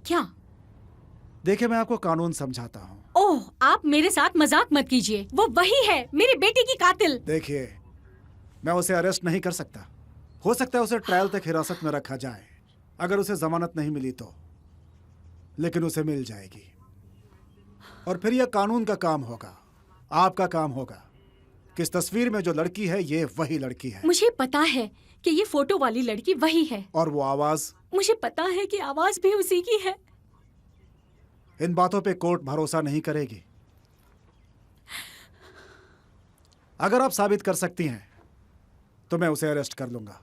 क्या? देखिए, मैं आपको कानून समझाता हूँ। ओह, आप मेरे साथ मजाक मत कीजिए। वो वही है, मेरे बेटे की कातिल। देखिए, मैं उसे अरेस्ट नहीं कर सकता। हो सकता है उसे ट्रायल तक हिरासत में रखा जाए, अगर उसे जमानत नहीं मिली तो, लेकिन उसे मिल जाएगी। और फिर यह कानून का काम होगा, आपका काम होगा कि इस तस्वीर में जो लड़की है ये वही लड़की है। मुझे पता है कि ये फोटो वाली लड़की वही है। और वो आवाज, मुझे पता है कि आवाज भी उसी की है। इन बातों पे कोर्ट भरोसा नहीं करेगी। अगर आप साबित कर सकती हैं तो मैं उसे अरेस्ट कर लूंगा।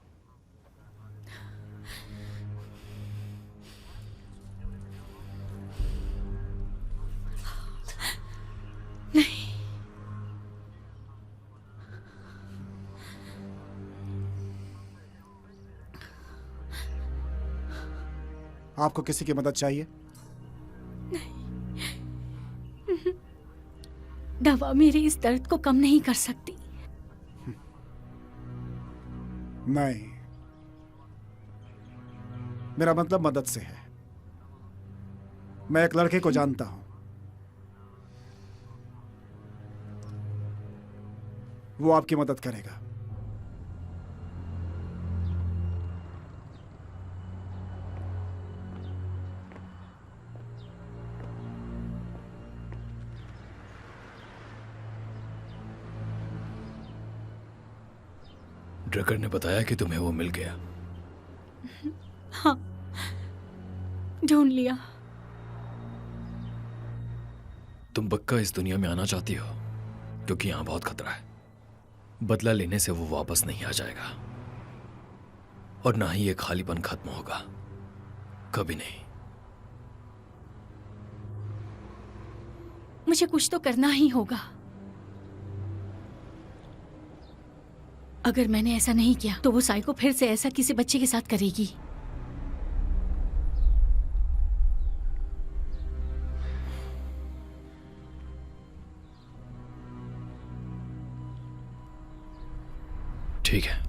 आपको किसी की मदद चाहिए? दवा मेरे इस दर्द को कम नहीं कर सकती। नहीं, मेरा मतलब मदद से है। मैं एक लड़के को जानता हूं, वो आपकी मदद करेगा। ड्रकर ने बताया कि तुम्हें वो मिल गया। हाँ, ढूंढ लिया। तुम पक्का इस दुनिया में आना चाहती हो? क्योंकि यहां बहुत खतरा है। बदला लेने से वो वापस नहीं आ जाएगा और ना ही ये खालीपन खत्म होगा, कभी नहीं। मुझे कुछ तो करना ही होगा। अगर मैंने ऐसा नहीं किया तो वो साइको फिर से ऐसा किसी बच्चे के साथ करेगी। ठीक है।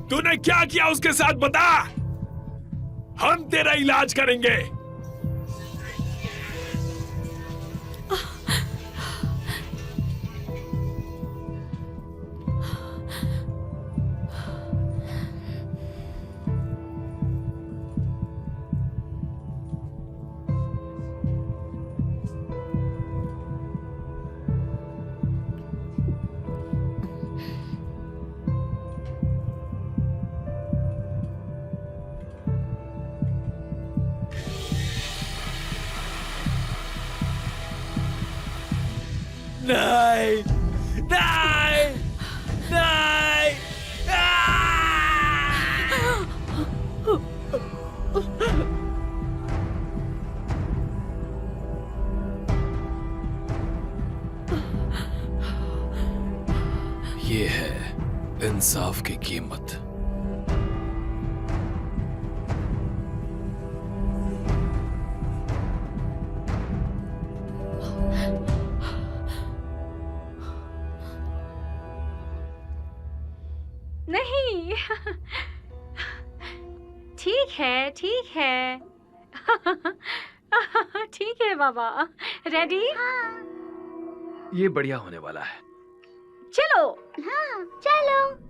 तूने क्या किया उसके साथ बता। हम तेरा इलाज करेंगे। नहीं, नहीं, नहीं। ये है इंसाफ की कीमत। नहीं। ठीक है, ठीक है। ठीक है बाबा। रेडी? ये बढ़िया होने वाला है। चलो। हाँ, चलो।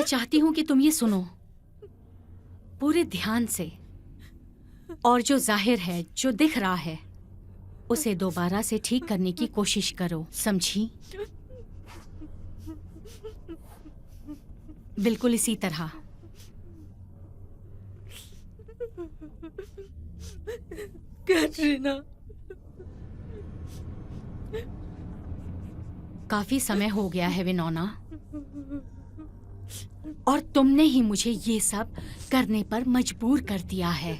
चाहती हूं कि तुम ये सुनो पूरे ध्यान से, और जो जाहिर है, जो दिख रहा है, उसे दोबारा से ठीक करने की कोशिश करो, समझी? बिल्कुल इसी तरह। कैटरीना, काफी समय हो गया है विनोना, और तुमने ही मुझे ये सब करने पर मजबूर कर दिया है।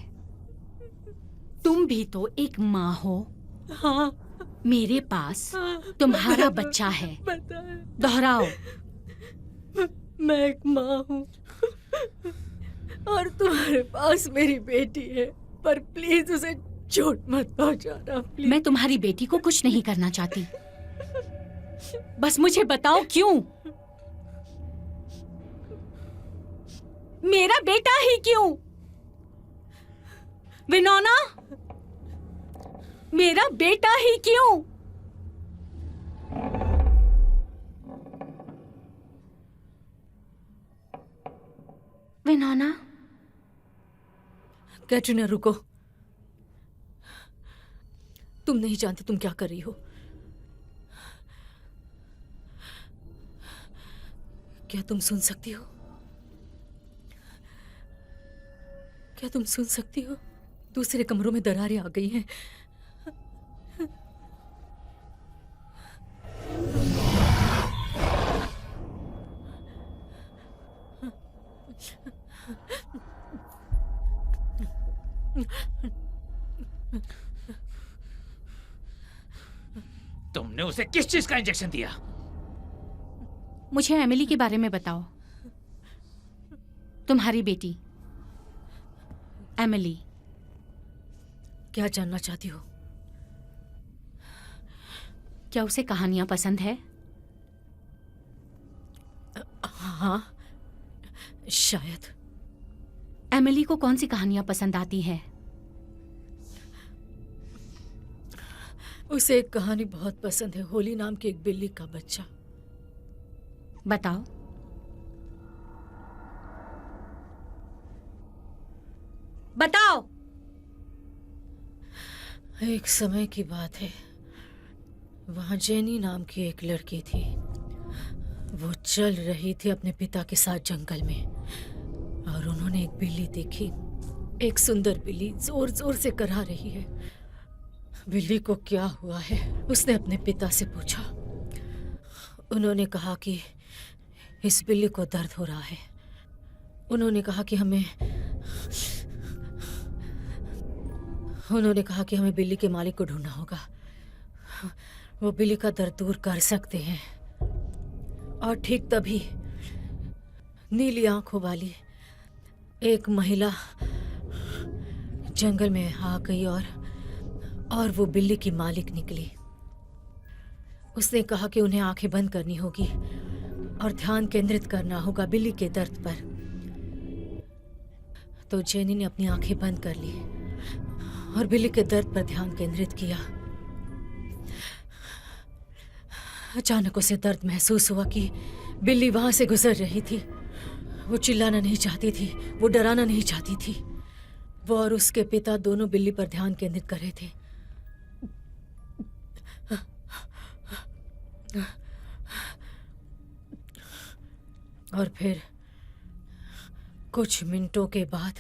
तुम भी तो एक माँ हो। हाँ, मेरे पास तुम्हारा बच्चा है। पता है, दोहराओ। मैं एक माँ हूँ और तुम्हारे पास मेरी बेटी है, पर प्लीज उसे चोट मत पहुंचाना, प्लीज। मैं तुम्हारी बेटी को कुछ नहीं करना चाहती, बस मुझे बताओ क्यों? मेरा बेटा ही क्यों? विनोना, मेरा बेटा ही क्यों? विनोना, कैटरीना रुको, तुम नहीं जानती तुम क्या कर रही हो। क्या तुम सुन सकती हो? क्या तुम सुन सकती हो? दूसरे कमरों में दरारें आ गई हैं। तुमने उसे किस चीज का इंजेक्शन दिया? मुझे एमिली के बारे में बताओ। तुम्हारी बेटी एमिली। क्या जानना चाहती हो? क्या उसे कहानियां पसंद है? हाँ, शायद। एमिली को कौन सी कहानियां पसंद आती है? उसे एक कहानी बहुत पसंद है, होली नाम की एक बिल्ली का बच्चा। बताओ। बताओ। एक समय की बात है, वहां जेनी नाम की एक लड़की थी। वो चल रही थी अपने पिता के साथ जंगल में, और उन्होंने एक बिल्ली देखी। एक सुंदर बिल्ली जोर जोर से करहा रही है। बिल्ली को क्या हुआ है, उसने अपने पिता से पूछा। उन्होंने कहा कि इस बिल्ली को दर्द हो रहा है। उन्होंने कहा कि हमें बिल्ली के मालिक को ढूंढना होगा। वो बिल्ली का दर्द दूर कर सकते हैं। और ठीक तभी नीली आंखों वाली एक महिला जंगल में आ गई और वो बिल्ली की मालिक निकली। उसने कहा कि उन्हें आंखें बंद करनी होगी और ध्यान केंद्रित करना होगा बिल्ली के दर्द पर। तो जेनी ने अपनी आंखें बंद कर ली और बिल्ली के दर्द पर ध्यान केंद्रित किया। अचानक उसे दर्द महसूस हुआ कि बिल्ली वहां से गुजर रही थी। वो चिल्लाना नहीं चाहती थी, वो डराना नहीं चाहती थी। वो और उसके पिता दोनों बिल्ली पर ध्यान केंद्रित कर रहे थे। और फिर कुछ मिनटों के बाद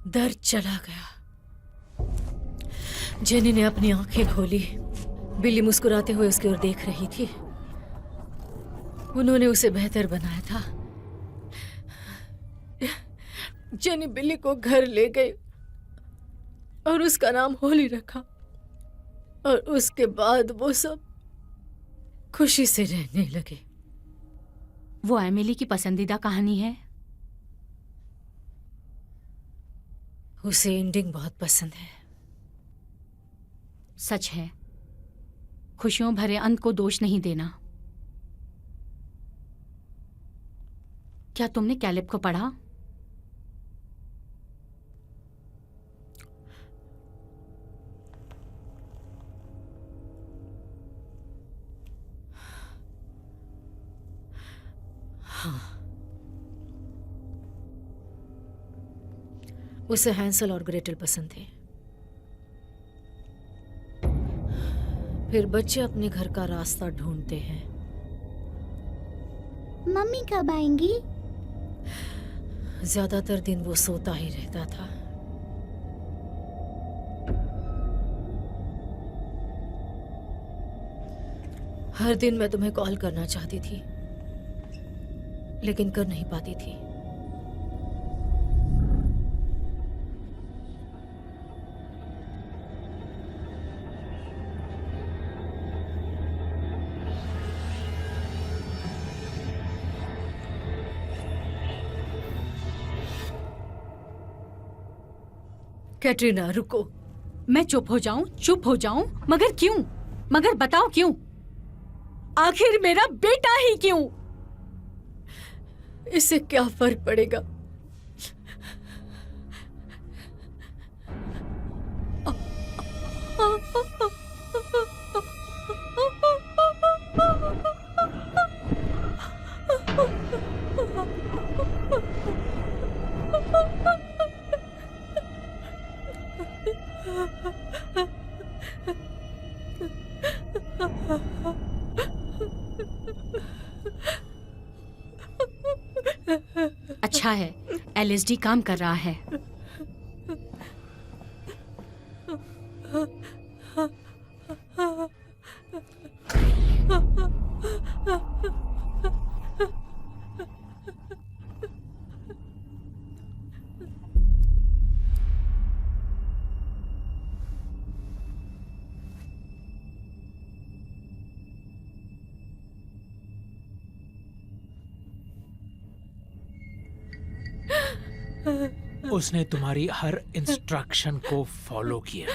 दर्द चला गया। जेनी ने अपनी आंखें खोली। बिल्ली मुस्कुराते हुए उसकी ओर देख रही थी। उन्होंने उसे बेहतर बनाया था। जेनी बिल्ली को घर ले गई और उसका नाम होली रखा। और उसके बाद वो सब खुशी से रहने लगे। वो एमिली की पसंदीदा कहानी है? उसे एंडिंग बहुत पसंद है। सच है, खुशियों भरे अंत को दोष नहीं देना। क्या तुमने कैलिब को पढ़ा? हाँ, उसे हैंसल और ग्रेटल पसंद थे। फिर बच्चे अपने घर का रास्ता ढूंढते हैं। मम्मी कब आएंगी? ज्यादातर दिन वो सोता ही रहता था। हर दिन मैं तुम्हें कॉल करना चाहती थी, लेकिन कर नहीं पाती थी। कैटरीना रुको। मैं चुप हो जाऊं, मगर क्यों? मगर बताओ क्यों? आखिर मेरा बेटा ही क्यों? इससे क्या फर्क पड़ेगा? अच्छा है, एलएसडी काम कर रहा है। उसने तुम्हारी हर इंस्ट्रक्शन को फॉलो किया।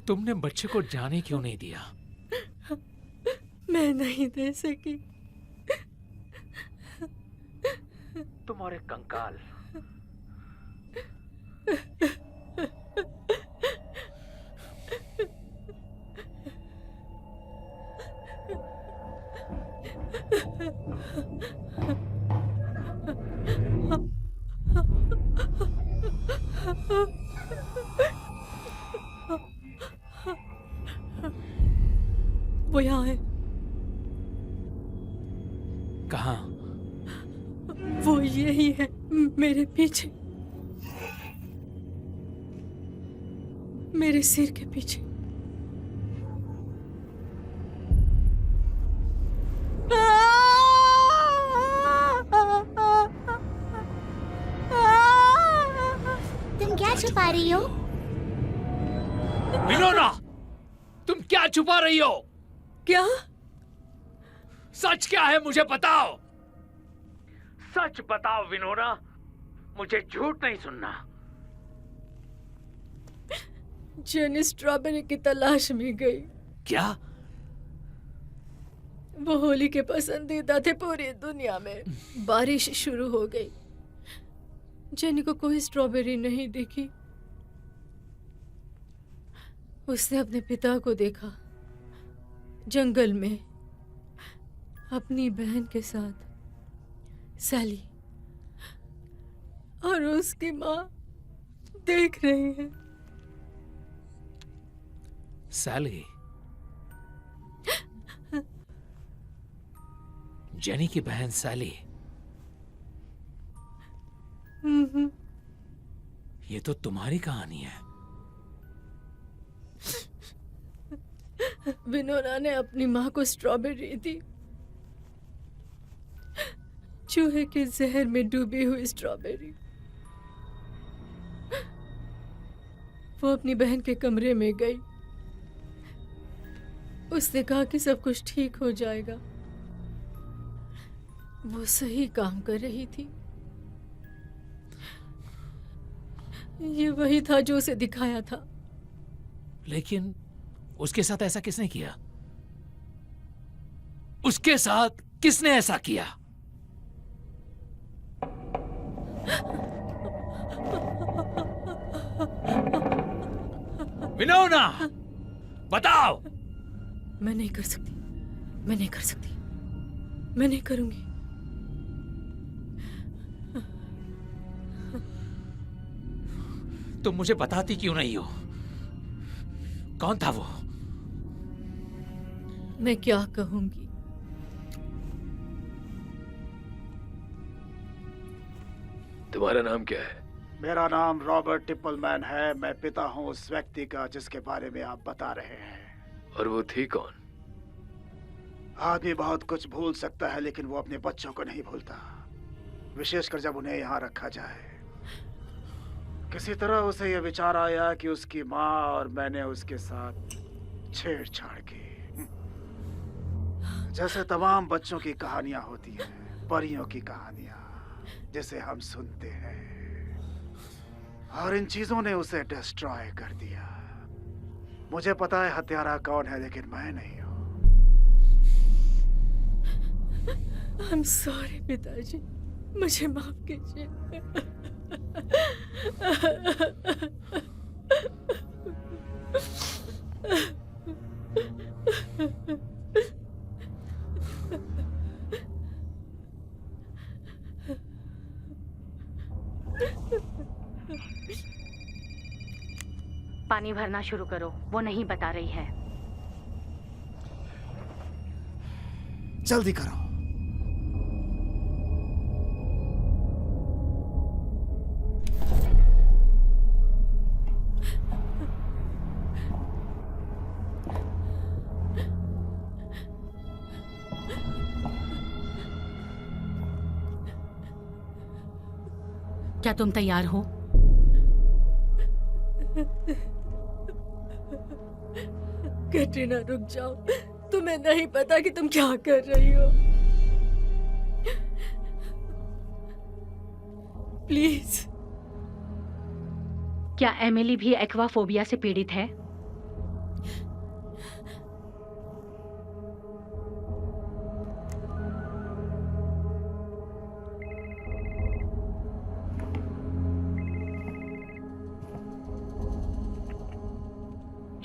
तुमने बच्चे को जाने क्यों नहीं दिया? मैं नहीं दे सकी। तुम और एक कंकाल। वो यहाँ है। कहाँ? वो यही है, मेरे पीछे, मेरे सिर के पीछे। तुम क्या छुपा रही हो? विनोना, तुम क्या छुपा रही हो? क्या? सच क्या है मुझे बताओ। सच बताओ विनोना, मुझे झूठ नहीं सुनना। जेनी स्ट्रॉबेरी की तलाश में गई। क्या? वो होली के पसंदीदा थे पूरी दुनिया में। बारिश शुरू हो गई। जेनी को कोई स्ट्रॉबेरी नहीं दिखी। उसने अपने पिता को देखा जंगल में अपनी बहन के साथ, सैली, और उसकी माँ देख रही है। सैली? जेनी की बहन सैली? ये तो तुम्हारी कहानी है। विनोना ने अपनी माँ को स्ट्रॉबेरी दी, चूहे के जहर में डूबी हुई स्ट्रॉबेरी। वो अपनी बहन के कमरे में गई। उसने कहा कि सब कुछ ठीक हो जाएगा। वो सही काम कर रही थी। ये वही था जो उसे दिखाया था। लेकिन उसके साथ ऐसा किसने किया? उसके साथ किसने ऐसा किया? विनोना, बताओ। मैं नहीं कर सकती, मैं नहीं कर सकती, मैं नहीं करूंगी। तुम मुझे बताती क्यों नहीं हो? कौन था वो? मैं क्या कहूंगी? तुम्हारा नाम क्या है? मेरा नाम रॉबर्ट टिपलमैन है। मैं पिता हूँ उस व्यक्ति का जिसके बारे में आप बता रहे हैं। और वो थी कौन? आदमी बहुत कुछ भूल सकता है, लेकिन वो अपने बच्चों को नहीं भूलता, विशेषकर जब उन्हें यहाँ रखा जाए। किसी तरह उसे यह विचार आया कि उसकी माँ और मैंने उसके साथ छेड़छाड़ की। जैसे तमाम बच्चों की कहानियां होती हैं, परियों की कहानियां जिसे हम सुनते हैं, और इन चीजों ने उसे डिस्ट्रॉय कर दिया। मुझे पता है हत्यारा कौन है, लेकिन मैं नहीं हूँ। I'm sorry पिताजी, मुझे माफ कीजिए। पानी भरना शुरू करो, वो नहीं बता रही है। जल्दी करो। क्या तुम तैयार हो? कैटरीना रुक जाओ, तुम्हें नहीं पता कि तुम क्या कर रही हो। प्लीज। क्या एमिली भी एक्वाफोबिया से पीड़ित है?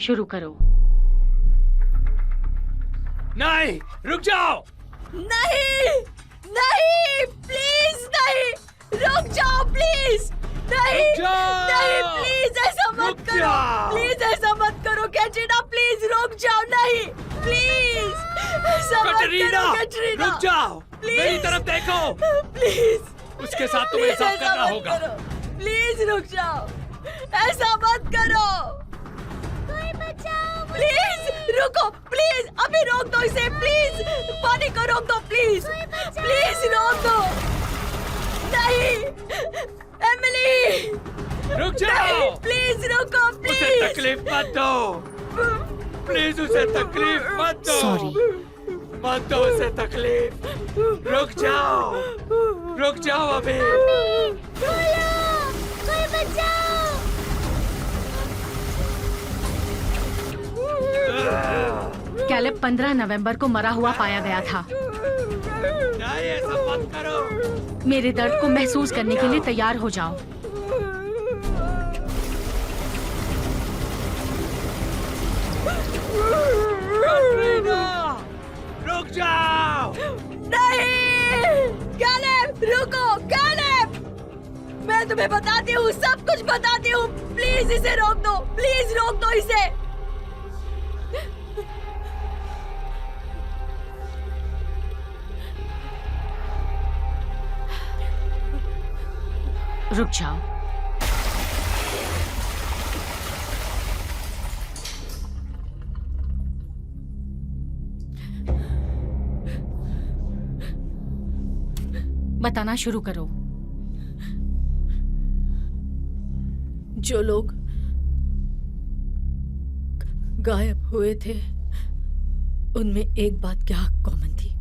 शुरू करो। नहीं, रुक जाओ। नहीं, नहीं, प्लीज नहीं, रुक जाओ प्लीज। नहीं, रुक जाओ। नहीं, प्लीज ऐसा मत रुक करो, जाओ। प्लीज ऐसा मत करो कैटरीना, प्लीज रुक जाओ। नहीं, प्लीज ऐसा मत कैटरीना, करो कैटरीना, रुक जाओ। प्लीज। मेरी तरफ देखो। प्लीज उसके साथ तुम्हें प्लीज इंसाफ ऐसा करना मत होगा। करो। प्लीज रुक जाओ, ऐसा मत करो। कोई बचाओ। प्लीज रुको, प्लीज अभी रोक दो इसे, प्लीज पानी को रोक दो, प्लीज प्लीज रोक दो। नहीं, एमिली रुक जाओ। नहीं, प्लीज रुको, उसे प्लीज। तकलीफ मत दो। प्लीज उसे तकलीफ मत दो। सॉरी। मत दो उसे तकलीफ। रुक जाओ, रुक जाओ अभी। बोलो, कोई बचाओ। कैलेब 15 नवंबर को मरा हुआ पाया गया था। नहीं, ऐसा मत करो। मेरे दर्द को महसूस करने के लिए तैयार हो जाओ। कैटरीना, रुक जाओ। नहीं, कैलेब रुको, कैलेब मैं तुम्हें बताती हूँ, सब कुछ बताती हूँ। प्लीज इसे रोक दो, प्लीज रोक दो इसे। रुक जाओ। बताना शुरू करो। जो लोग गायब हुए थे, उनमें एक बात क्या कॉमन थी?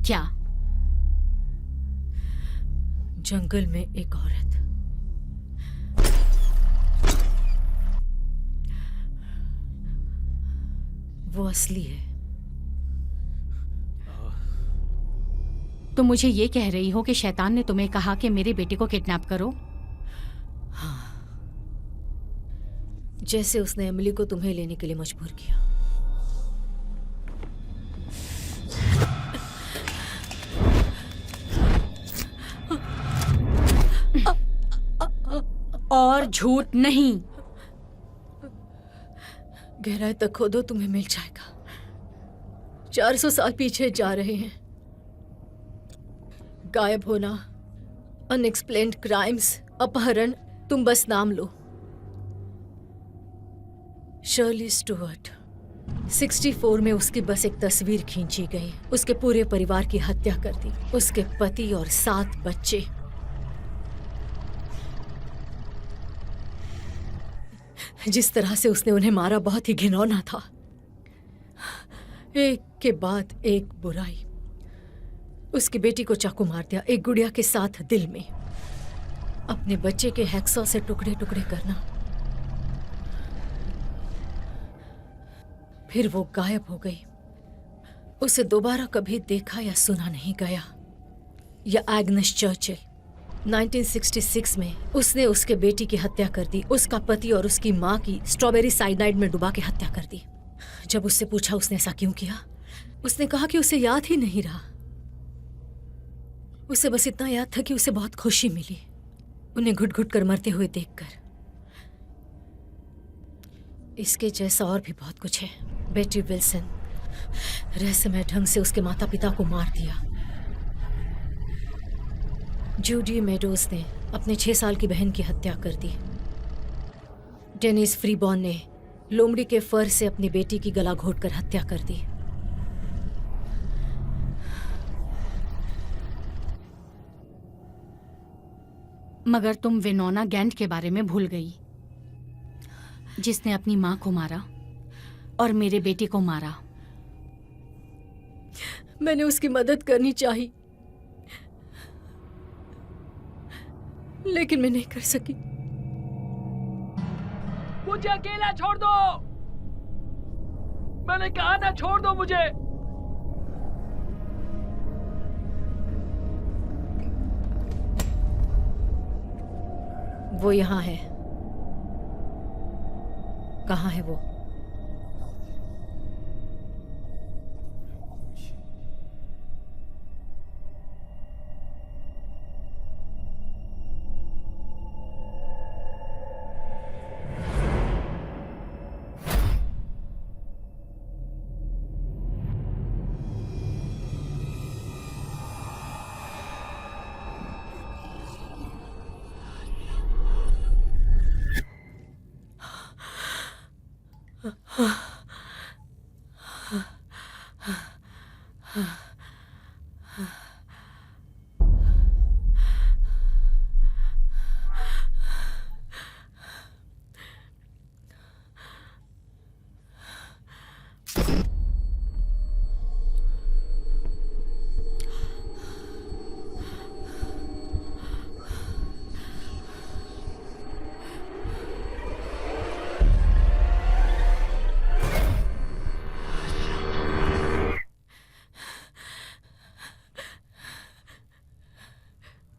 क्या? जंगल में एक औरत। वो असली है। तुम मुझे ये कह रही हो कि शैतान ने तुम्हें कहा कि मेरे बेटे को किडनैप करो? जैसे उसने एमिली को तुम्हें लेने के लिए मजबूर किया। और झूठ नहीं। गहराई तक खोदो, तुम्हें मिल जाएगा। 400 साल पीछे जा रहे हैं। गायब होना, अनएक्सप्लेन्ड क्राइम्स, अपहरण, तुम बस नाम लो। Shirley Stuart. 64 में उसकी बस एक तस्वीर खींची गई। उसके पूरे परिवार की हत्या कर दी, उसके पति और 7 बच्चे। जिस तरह से उसने उन्हें मारा बहुत ही घिनौना था। एक के बाद एक बुराई। उसकी बेटी को चाकू मार दिया, एक गुड़िया के साथ दिल में। अपने बच्चे के हैक्सॉ से टुकड़े टुकड़े करना। फिर वो गायब हो गई। उसे दोबारा कभी देखा या सुना नहीं गया। या एग्नेस चर्चिल। 1966 में उसने उसके बेटी की हत्या कर दी। उसका पति और उसकी माँ की स्ट्रॉबेरी साइनाइड में डुबा के हत्या कर दी। जब उससे पूछा उसने ऐसा क्यों किया, उसने कहा कि उसे याद ही नहीं रहा। उसे बस इतना याद था कि उसे बहुत खुशी मिली उन्हें घुट घुट कर मरते हुए देखकर। इसके जैसा और भी बहुत कुछ है। बेटी विल्सन रहस्यमय ढंग से उसके माता पिता को मार दिया। जूडी मेडोज ने अपने 6 साल की बहन की हत्या कर दी। डेनिस फ्रीबॉर्न ने लोमड़ी के फर से अपनी बेटी की गला घोटकर हत्या कर दी। मगर तुम विनोना गैंट के बारे में भूल गई, जिसने अपनी माँ को मारा और मेरे बेटे को मारा। मैंने उसकी मदद करनी चाहिए, लेकिन मैं नहीं कर सकी। मुझे अकेला छोड़ दो। मैंने कहा ना, छोड़ दो मुझे। वो यहाँ है। कहाँ है वो?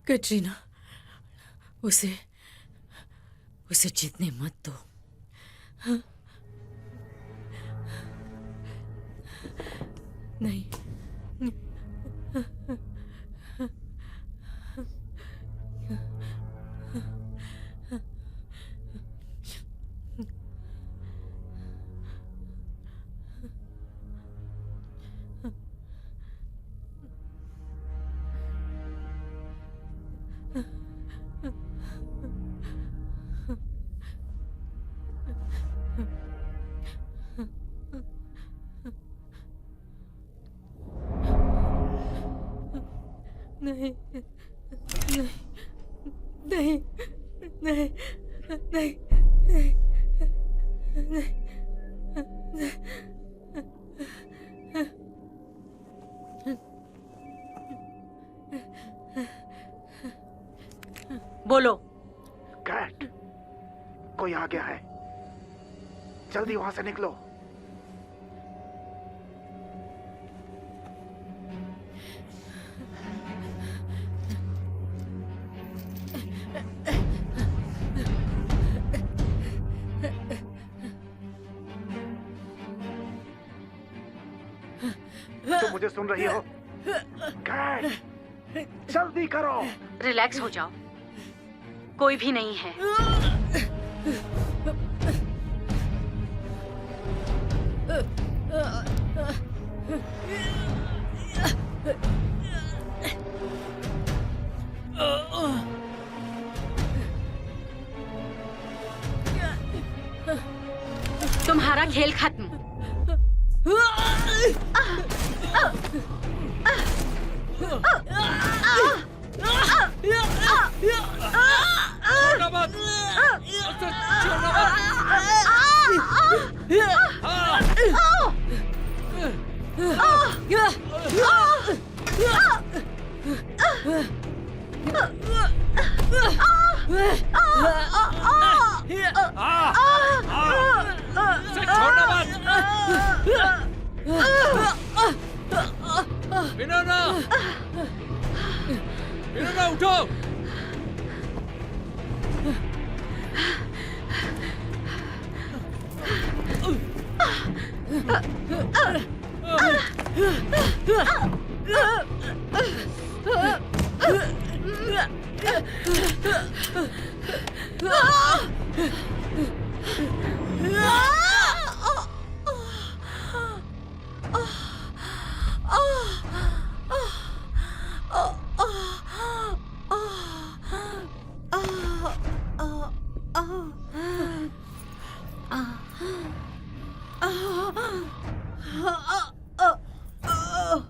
कैटरीना, उसे जीतने मत दो। हाँ? नहीं। नहीं, नहीं, नहीं, नहीं, नहीं, नहीं, बोलो। कैट, कोई आ गया है। जल्दी वहां से निकलो। तुम मुझे सुन रही हो? कैट, जल्दी करो। रिलैक्स हो जाओ। कोई भी नहीं है। तुम्हारा खेल खत्म। छोड़ना मत, उसे छोड़ना मत। उसे छोड़ना मत। विनोना, विनोना उठो।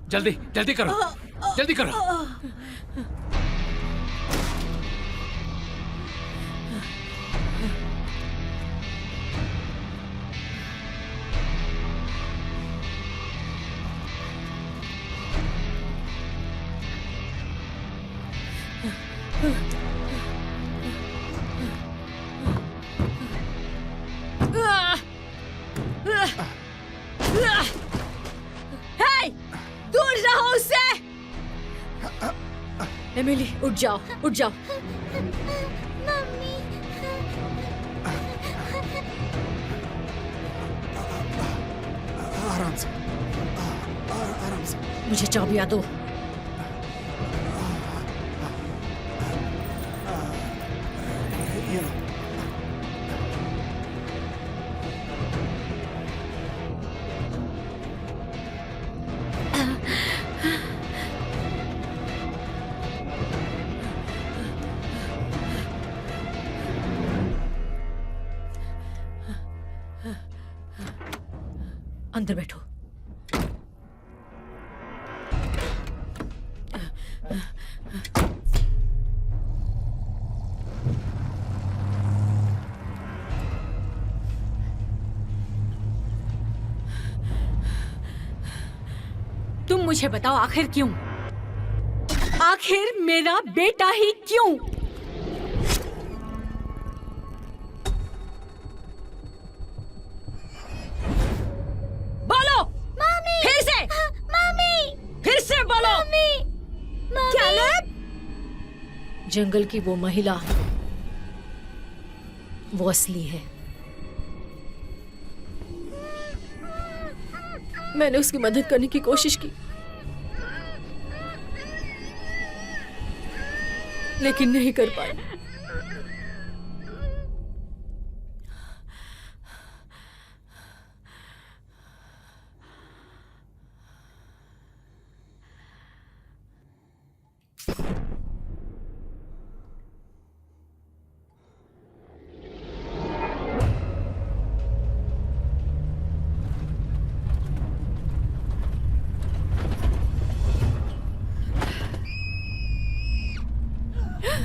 जल्दी जल्दी करो, जल्दी करो। दूर रहो उससे। एमिली उठ जाओ, उठ जाओ। मम्मी। आराम से, आराम से। मुझे चाबियां दो। ये लो। अंदर बैठो। तुम मुझे बताओ आखिर क्यों? आखिर मेरा बेटा ही क्यों? बोलो मम्मी। फिर से, मम्मी। फिर से बोलो। मम्मी। कैलेब, जंगल की वो महिला वो असली है। मैंने उसकी मदद करने की कोशिश की, लेकिन नहीं कर पाई।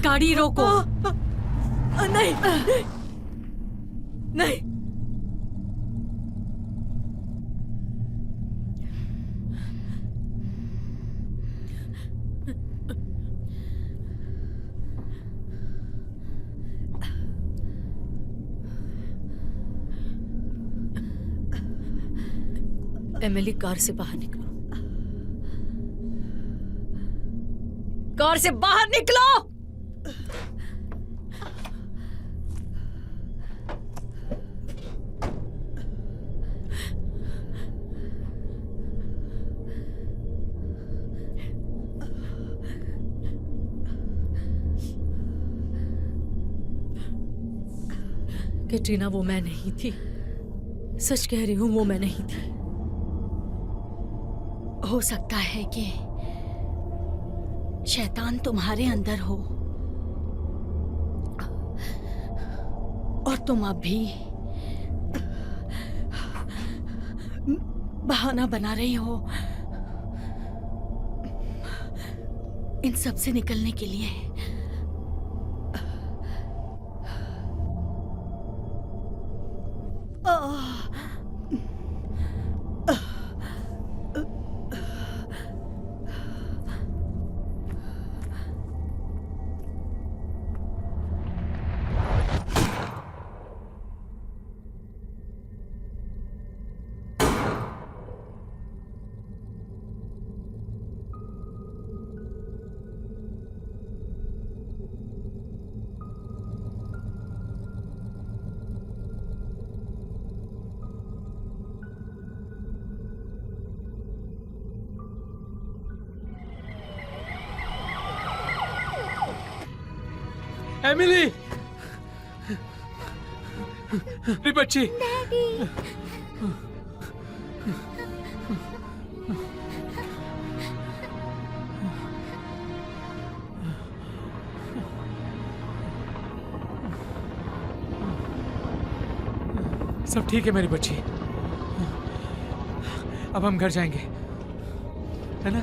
गाड़ी रोको। नहीं, नहीं। एमिली, कार से बाहर निकलो। कार से बाहर निकलो। कैटरीना, वो मैं नहीं थी। सच कह रही हूँ, वो मैं नहीं थी। हो सकता है कि शैतान तुम्हारे अंदर हो और तुम अब भी बहाना बना रही हो इन सब से निकलने के लिए। एमिली, मेरी बच्ची। सब ठीक है मेरी बच्ची। अब हम घर जाएंगे, है ना?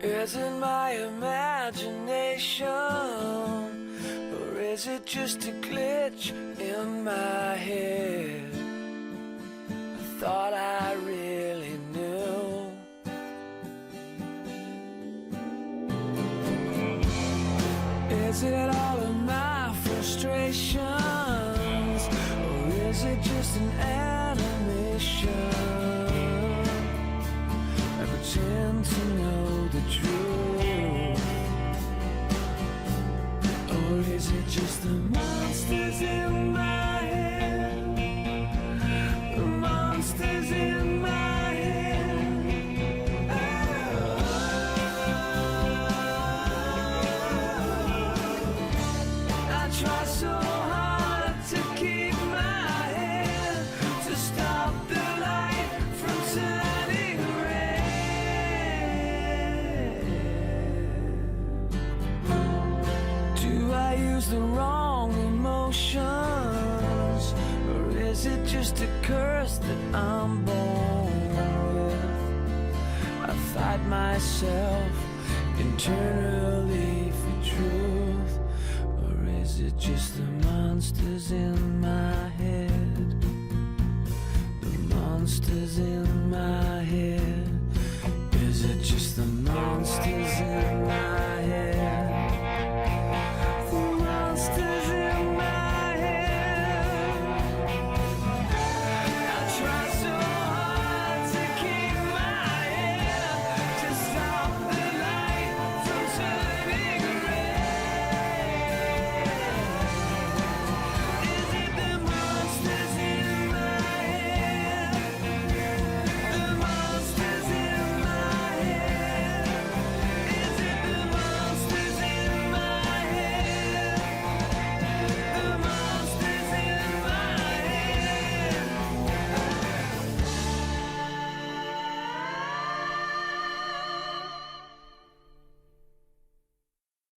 Is it my imagination, or is it just a glitch in my head? I thought I really knew. Is it all of my frustrations, or is it just an animation? I pretend to know the truth, or is it just the monsters in my head? The monsters in my head. I try so hard to keep my head, to stop the light from turning red. Do I use the wrong emotions, or is it just a curse that I'm born with? I fight myself internally for truth, or is it just the monsters in my head? The monsters in my head. Is it just